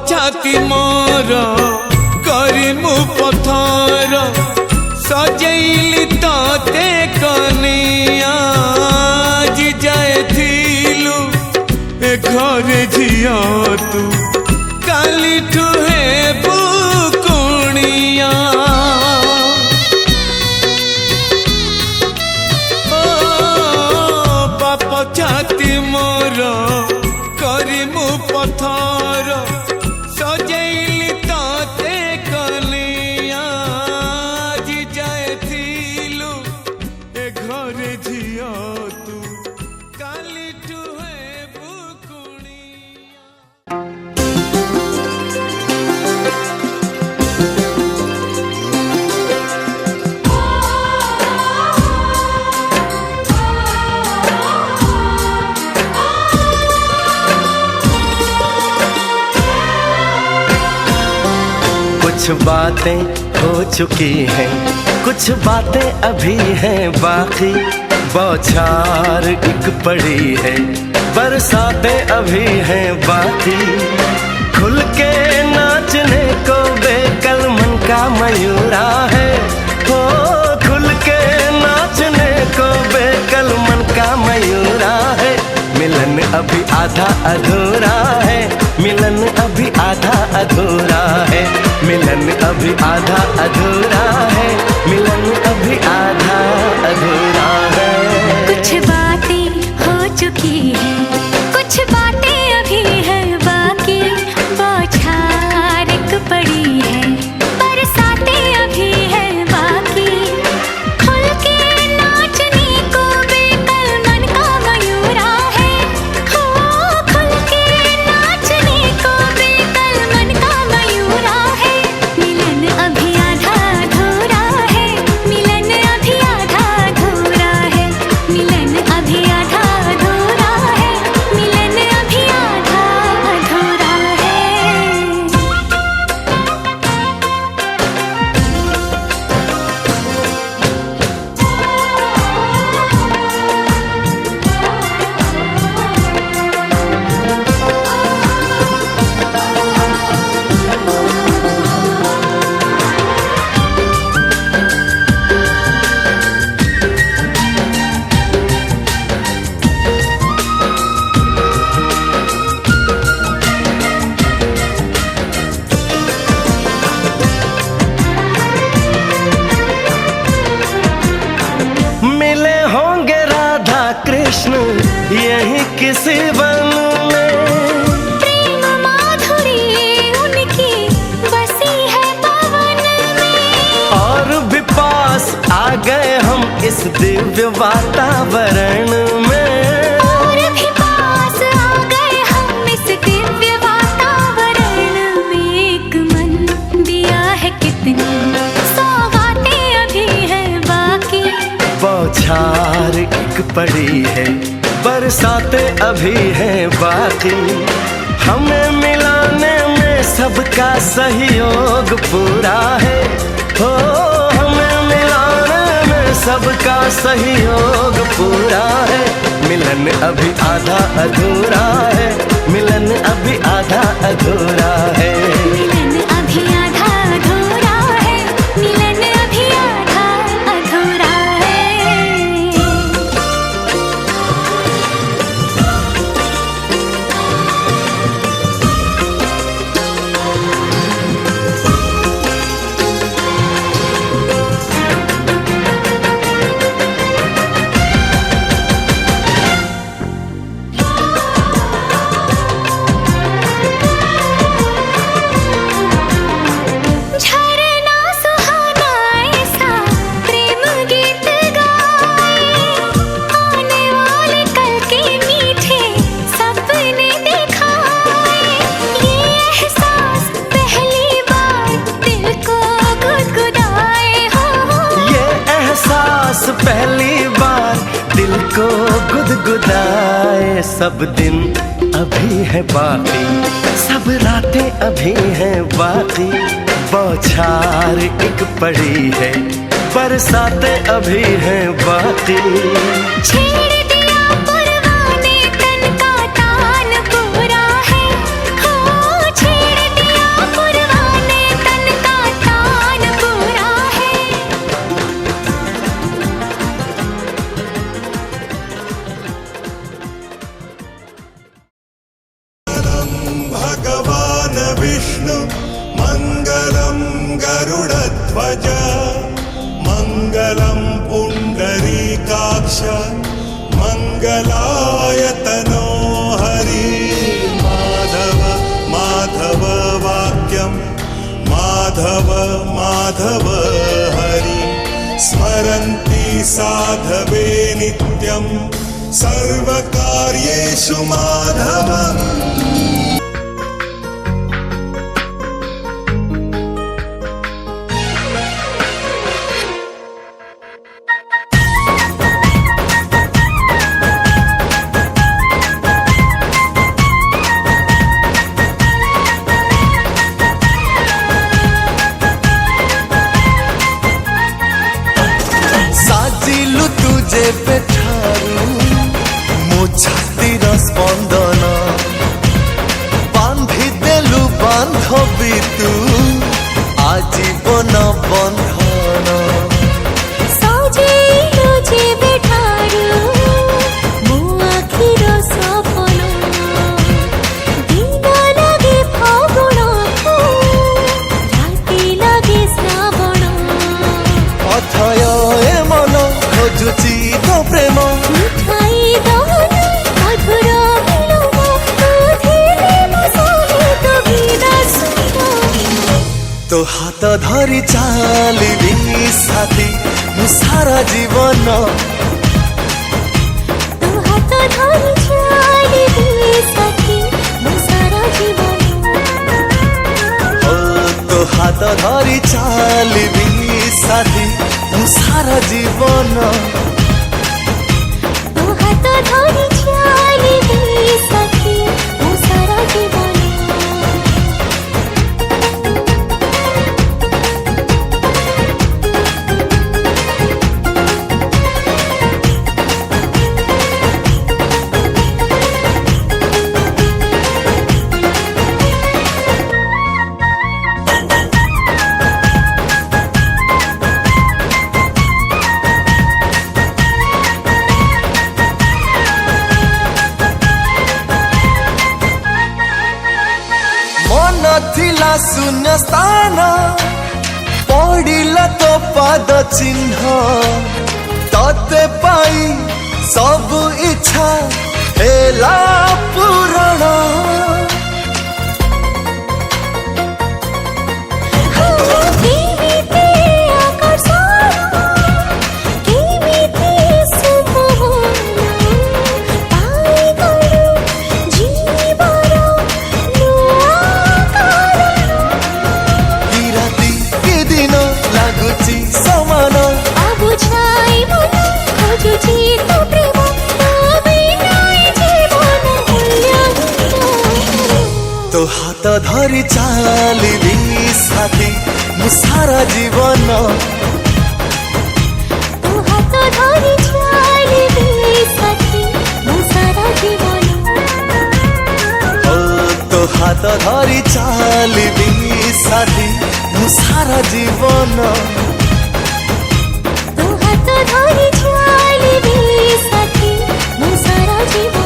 छाती मोर करी मु पथर सजैली ते कनिया जी जाए थिलु ए घरे झिया तू काली ठुहे बुकुणिया ओ बाप छाती मोर करी मु पथर सजैली ते कलिया जी जाए थिलु ए घरे झिया तू काली ठुहे बुकुणिया। कुछ बातें हो चुकी हैं, कुछ बातें अभी हैं बाकी, बौछार एक पड़ी है बरसातें अभी हैं बाकी, खुल के नाचने को बेकल मन का मयूरा है। हो खुल के नाचने को बेकल मन का मयूरा है। मिलन अभी आधा अधूरा है, मिलन अभी आधा अधूरा है, मिलन अभी आधा अधूरा है, मिलन अभी आधा अधूरा है। कुछ बातें हो चुकी हैं, कुछ बातें अभी है बाकी, बौछार एक पड़ी है, बरसातें अभी है बाकी, खुल के नाचने को बेकल मन का मयूरा है। हो खुल के नाचने को बेकल मन का मयूरा है। मिलन अभी आधा अधूरा है, मिलन अभी आधा अधूरा है, मिलन अभी आधा अधूरा है, मिलन अभी आधा अधूरा है। मिले होंगे राधा कृष्ण यही किसी वन में, प्रेम माधुरी उनकी बसी है पवन में, और भी पास आ गए हम इस दिव्य वातावरण में। और भी पास आ गए हम इस दिव्य वातावरण में। एक मन दिया है कितनी सौगातें अभी है बाकी, बौछार एक पड़ी है, बरसातें अभी हैं बाकी, हमें मिलाने में सबका सहयोग पूरा है। हो हमें मिलाने में सबका सहयोग पूरा है। मिलन अभी आधा अधूरा है, मिलन अभी आधा अधूरा है। मिलन अभी आधा अधूरा है, मिलन अभी आधा अधूरा है। झरना सुहाना ऐसा प्रेम गीत गाए, आने वाले कल के मीठे सपने दिखाए। ये एहसास पहली बार दिल को गुदगुदाए। हो ये एहसास पहली बार दिल को गुदगुदाए। सब दिन अभी है बाकी, सब रातें अभी हैं बाकी, बौछार एक पड़ी है, बरसातें अभी हैं बाकी। छेड़ दिया परवाने तन का तान पूरा है। हो छेड़ दिया परवाने तन का तान पूरा है। भगवान् विष्णु मङ्गलं गरुडध्वज मङ्गलं पुण्डरीकाक्ष मङ्गलायतनो हरि। माधव माधव वाक्यं माधव माधव हरि। स्मरन्ति साधवे नित्यं सर्वकार्येषु माधवम्। साजिलु तुझे पे ठारू मो छातीर स्पर्श प्रेम मिठाई दहन मधुर मिलन तुझे मो सहित गीत सुन तो हाथ धरी चालिबी साथी मु सारा जीवन तू हाथ धरी चालिबी साथी मो सारा जीवन ओ तो हाथ धरी चालिबी साथी मु सारा जीवन तू हाथ धरी चालिबी साथी मो सारा जीवन थिला शून्य स्थान पड़िला तो पाद चिन्ह तते पाई सब इच्छा हेला पूरण तो हाथ धरी चालिबी साथी मु सारा जीवन तू हाथ धरी चालिबी साथी मो सारा जीवन ओ तो हाथ धरी चालिबी साथी मु सारा जीवन तू हाथ धरी चालिबी साथी मो सारा जीवन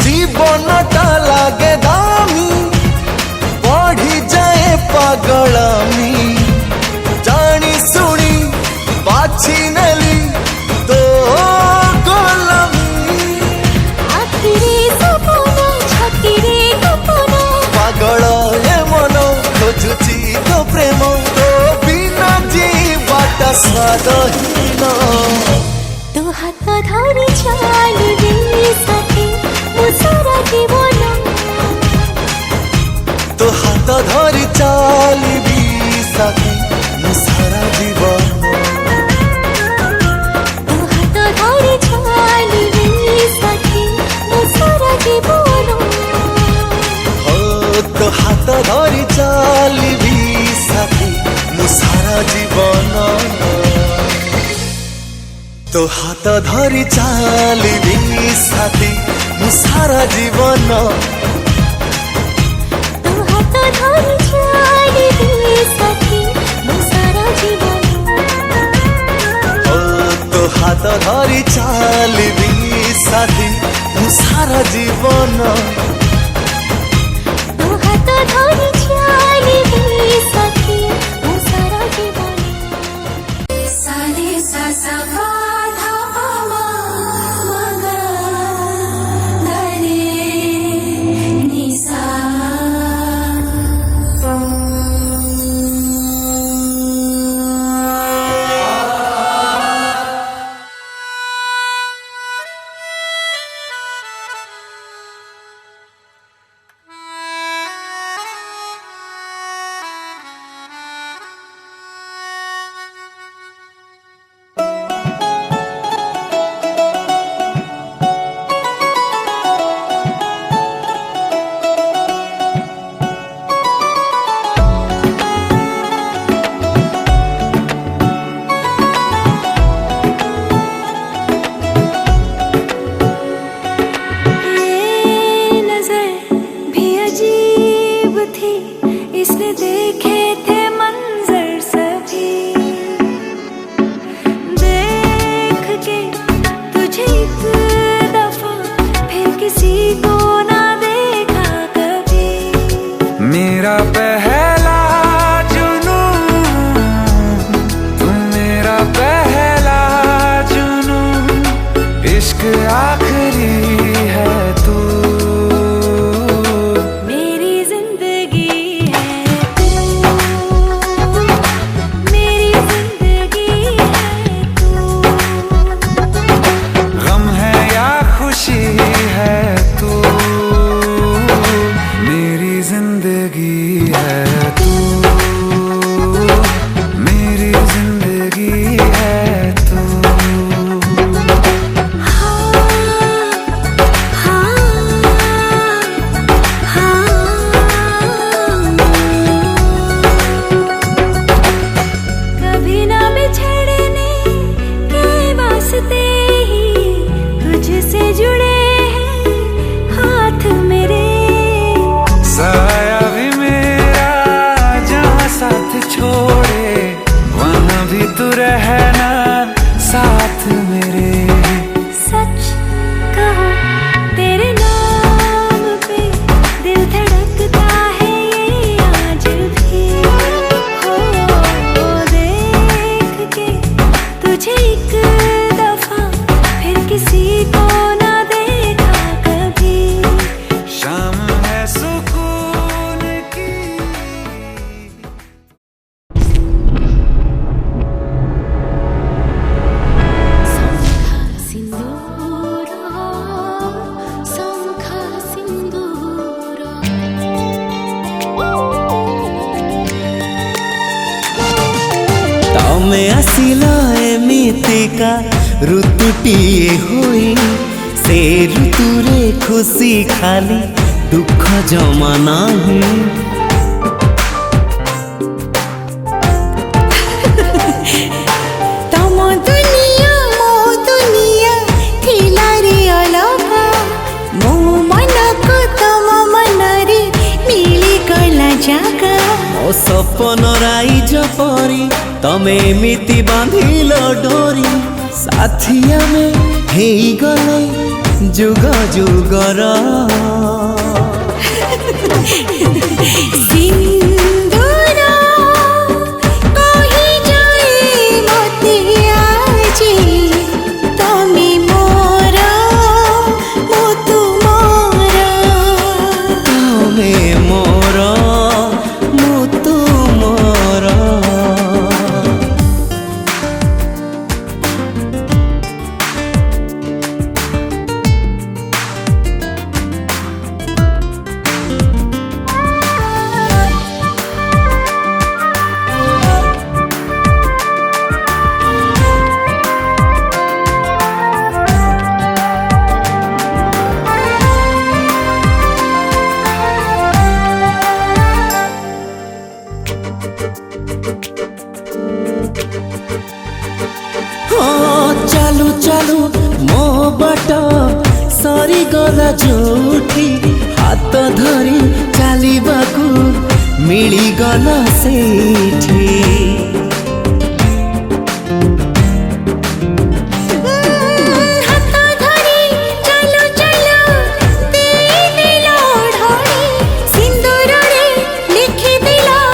जीवनटा लागे दामी बढ़ी जाए पागलामी जानी सुनी बाछी नेली तो गोलामी आखिरी सपना छातीरे सपना पागल ए मन खोजुची तो प्रेम तो बिना जीवाटा स्वादहीन तू हाथ धरी चालिबी साथी मो सारा जीवन तो हाथ धरी चालिबी साथी मु सारा जीवन तू हाथ धरी चालिबी साथी मो सारा जीवन हो तो हाथ धरी चालिबी साथी मु सारा जीवन तो हाथ धरी चालिबी साथी मु सारा जीवन तू हाथ धरी चालिबी साथी मो सारा जीवन ओ तो हाथ धरी चालिबी साथी मु सारा जीवन तू हाथ धरी चालिबी साथी मो सारा जीवन सारे सा सा पा धा पा मा गा गा रे देखे थे मंजर सभी, देख के तुझे एक दफा फिर किसी को ना देखा कभी। मेरा पहला जुनून, तुम मेरा पहला जुनून, इश्क आखिरी है तू, मेरी जिंदगी है तू, मेरी जिंदगी है तू, गम है या खुशी है तू, मेरी जिंदगी है तू, मेरी जिंदगी है तू। कभी ना बिछड़ने के वास्ते ही तुझसे जुड़े हैं हाथ मेरे। साया भी मेरा जहाँ साथ छोड़े, वहाँ भी तू रहना साथ मेरे। सच कहो तेरे नाम पे दिल धड़कता है ये आज भी। हो देख के तुझे एक दफा फिर किसी को ना देखा कभी। शाम है सुकून की। तमे आसिल एमितिका ऋतुटीए होई, से ऋतुरे खुशी खाली दुख जमा नाही। तम दुनिया मो दुनिया थिला रे अलगा, मो मन को तम मन रे मिली गला जागा। मो सपन राइज परी तमे एमिति बांधिल डोरी, साथिया में हेई गले जुग जुगर। सिंदूर कही जाए मते आजी, तमे मोर मो तुमर। तमे मोर मो तुमर। चालू चालू मो बाट सरी गला जोठी, हाथ धरी चालिबाकू मिली गला सेठी। हाथ धरी चलो चलो दे दिलो ढोली, सिंदूर रे लिखि दिलो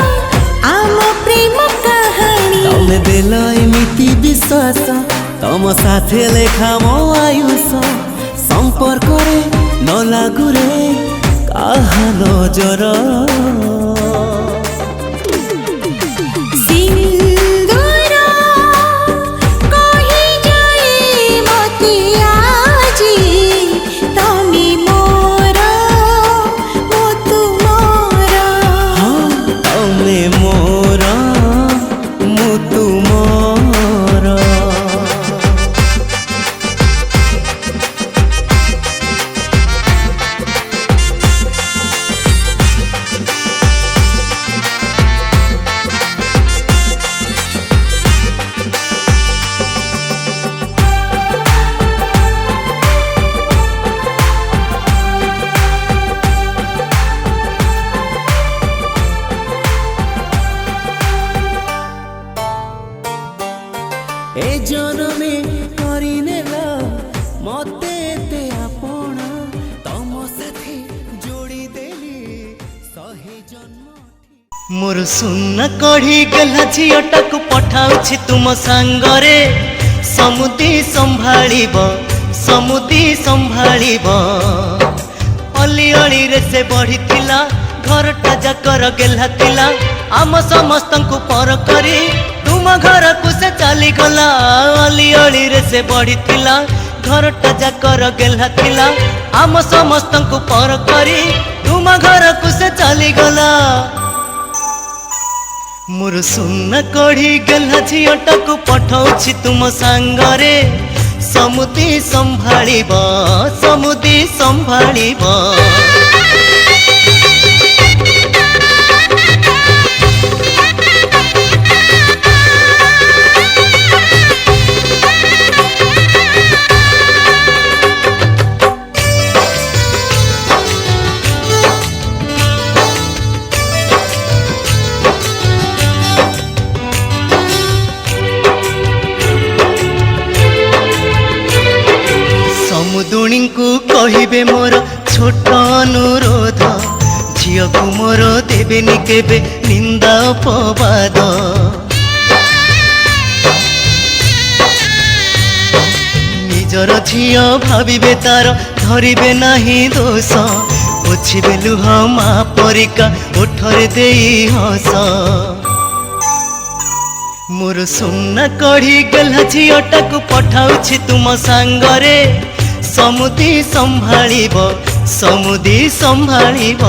आम प्रेम कहानी। तमे देल एमिति विश्वास, तम साथे लेखा मो आयुष। संपर्क रे न लागू रे काहा नजर। सिंदूर कही जाए मते आजी, तमे मोर मो तुमर। हाँ, तमे मोर मु तुमर। ए जनमे करिनेला मते एते आपण तम साथे जोड़ी देली सहे जन्म। मोर सुन कढ़ी गला झीटाक पठाउछि तुम सांगरे समुदी संभाळिब समुदी संभाळिब। अली अली रे से बढ़िथिला घरटा जाकर गेला थिला आम समस्तंकु पर करी तुम घर को से चली गला। अली अली रे से बढ़िथिला घरटा जाकर गेला थिला आम समस्तंकु पर करी तुम घर को से चली गला। मोर सुन कढ़ी गला झीटाक पठाउछि तुम सांगरे समुदी संभाळिब समुदी संभाळिब। समुदुणी को कहिबे मोर छोट अनुरोध झियो को मोर देबेनि केबे निंदा अपवाद। निजर झियो भाबिबे तार धरिबे नाही दोष पोछिबे लुह मा परिका ओठरे देई हस। मोर सुना कढ़ी गला झीटाक पठाउछि तुम सांगरे समुदी संभाळिब समुदी संभाळिब।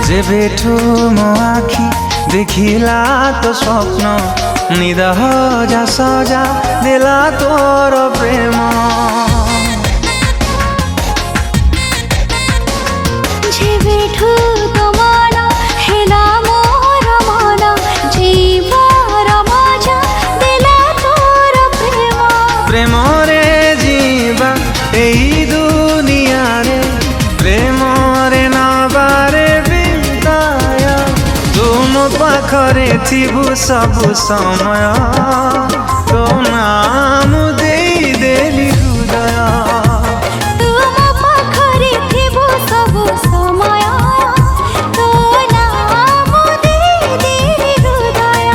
जेबेठू मो आखि देखिला तो स्वप्न निद जा सजा देला तोर प्रेम। जेबेठू तो मन हेला मोर मन जीवर मजा देला तोर प्रेम। प्रेम रे जीवा एई दुनिया रे प्रेम रे नबारे पाखरे थिबु सबु समय तो नाम देई देली हृदय। तुम पाखरे थिबु सबु समय तो नाम देई देली हृदय।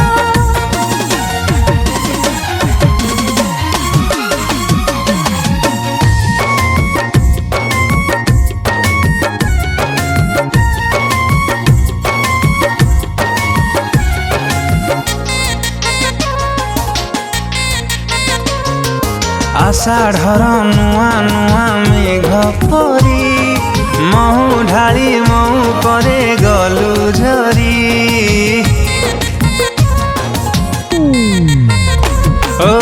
आषाढ़र नुआ नुआ मेघ परी महु ढाली महु करे गलु झरी। ओ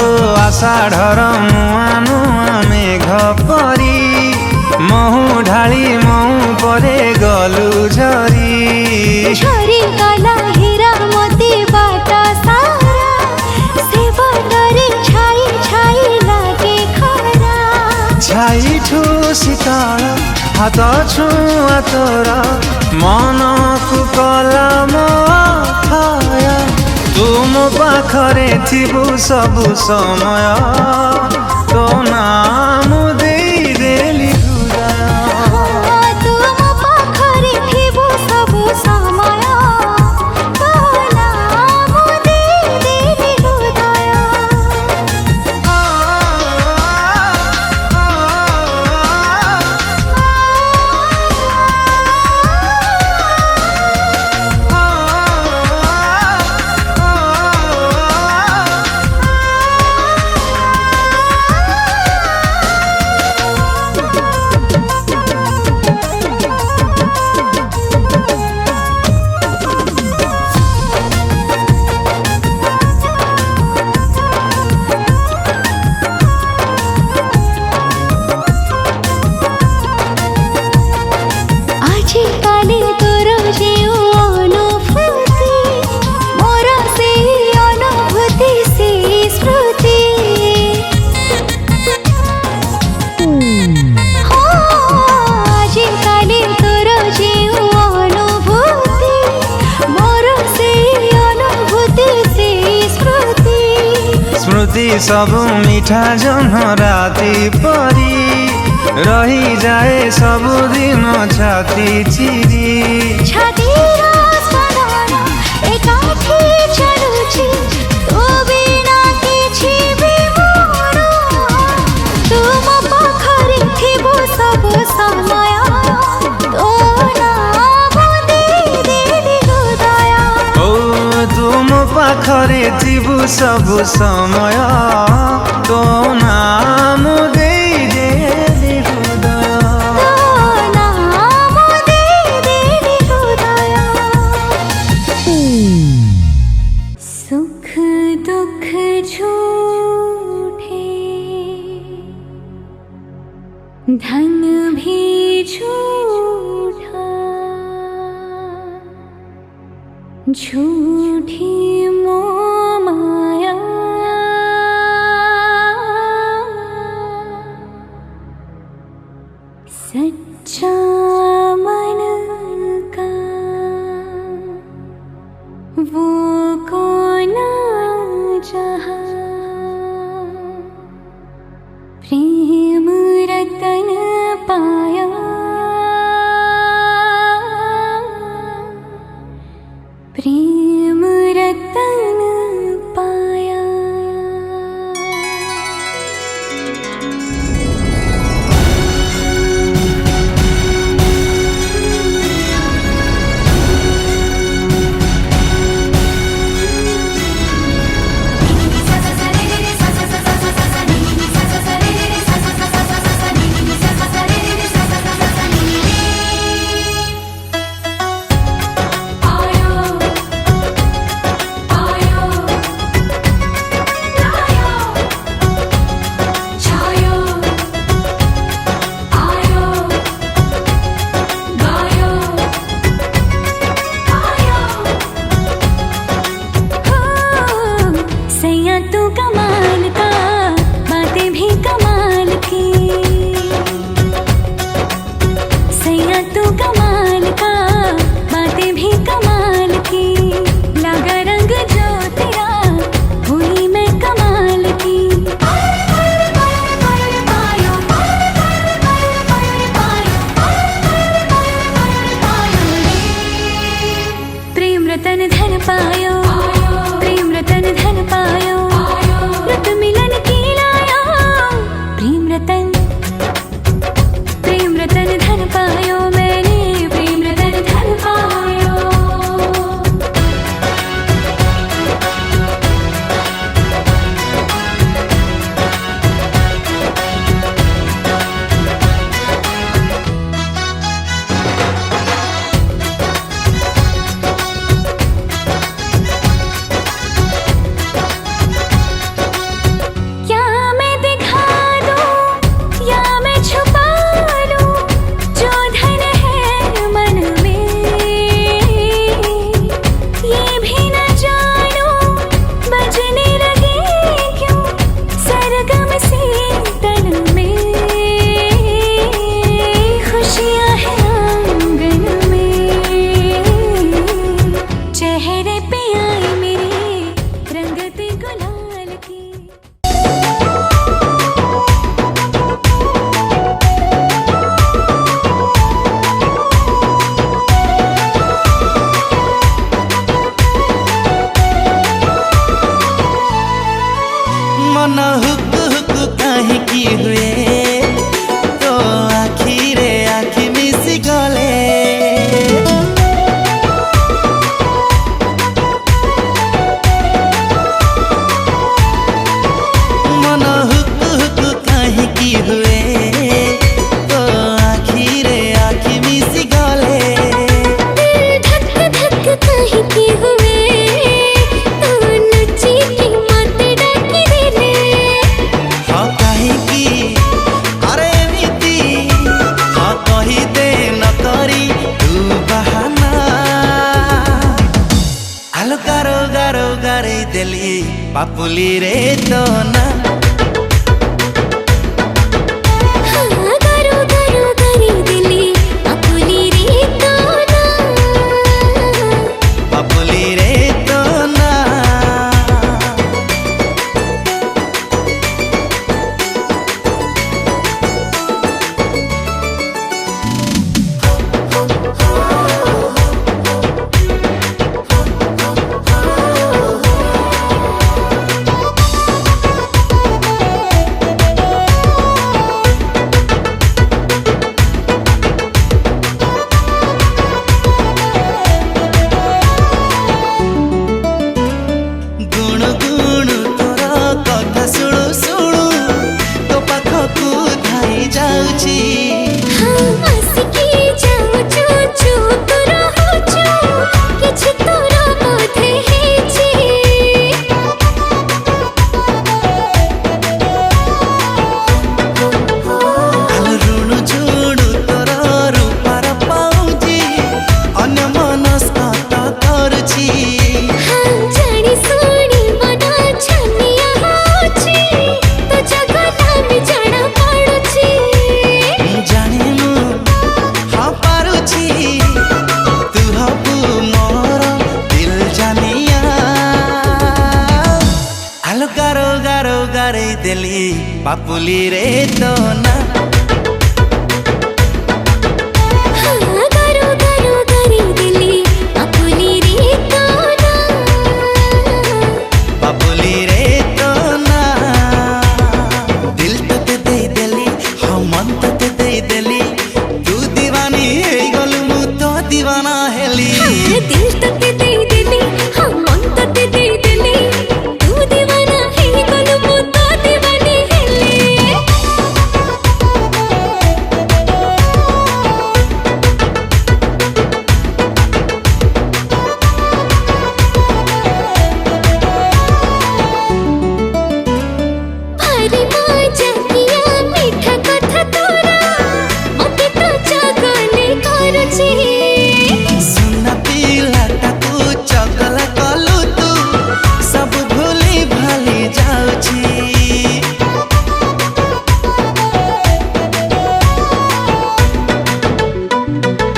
आषाढ़र नुआ नुआ मेघ परी महु ढाली महु करे गलु झरी। झरी गला हीरा मोती बाटा सारा से बडरे छाई छाई लागे खरा। छाई ठू शीतल हाथ छुआ तोर मन को कला मोथाया। तुम पाखरे थिबु सबु समय तो नाम देई देली हृदय। तुम पाखरे थिबु सबु समय तो नाम देई देली हृदय। स्मृति सब मिठा जन्म राति परी रही जाए सब दिन छाती चिरी छातीरा स्मरण एकाठी चलुछि तो बिना किछि भी मोर तुम पाखरे थिबो सब समय तो नाम देली हृदय ओ तुम पाखरे थिबु सब समय तो नाम देली हृदय तो नाम देली हृदय सुख दुख झूठे धन भी झूठा झूठी मोह माया सच्चा मन का वो कौन जहाँ प्रेम रतन पाया प्रेम रतन पाया। पापुली रे तो ना ଗାରେଇ ଦେଲି ପାପୁଲିରେ ତୋ ନା गारो गारो गारी दिली पापुली रे तो ना पापुलिरे तो ना दिल तते दे देली हाँ मन तते दे देली तू दीवानी हे गलु मु तो दीवाना हेली दिल तक दे दिली हाँ मन तक दे दिली तू दीवाना है गलो मु तो दीवानी हेले भारी मजा किया मीठा कथा तोरा मते तो जगले करछी सुना पिलाटा तू चगला कलु तू सब भूली भाली जाउछी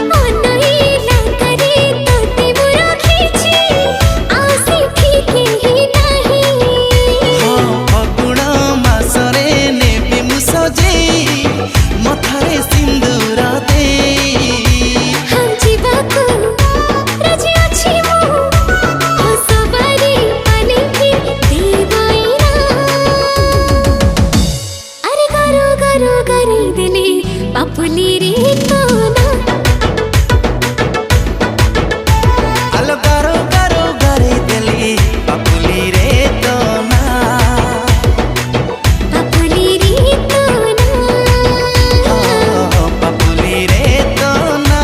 मनैला करे तोते बुरा खींची आसी ठीक ही नहीं हाँ फगुण मासरे नेबी मु सजेई मथारे सिंदूर देई हम जीवाको राजी अछि मु हसबारी पानी की देवाईना अरे गारो गारो गारी दिली पापुली रे तो ना आलो गारो गारो गारे देली पापुलिरे तो ना पापुली रे तो ना पापुलिरे तो ना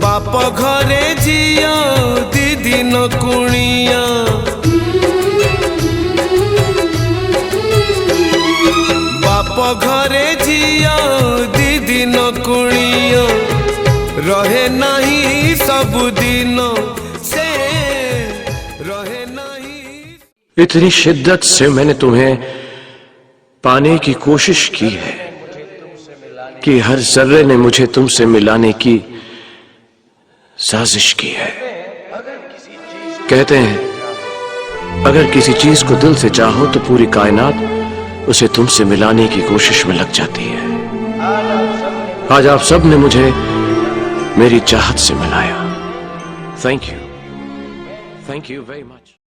बाप घरे जिया दीदी न कुणिया बाप घरे जिया दीदी न कुणिया रहे नहीं सब दिन से रहे नहीं। इतनी शिद्दत से मैंने तुम्हें पाने की कोशिश की है कि हर जर्रे ने मुझे तुमसे मिलाने की साजिश की है। कहते हैं अगर किसी चीज को दिल से चाहो तो पूरी कायनात उसे तुमसे मिलाने की कोशिश में लग जाती है। आज आप सब ने मुझे मेरी चाहत से मिलाया। Thank you very much.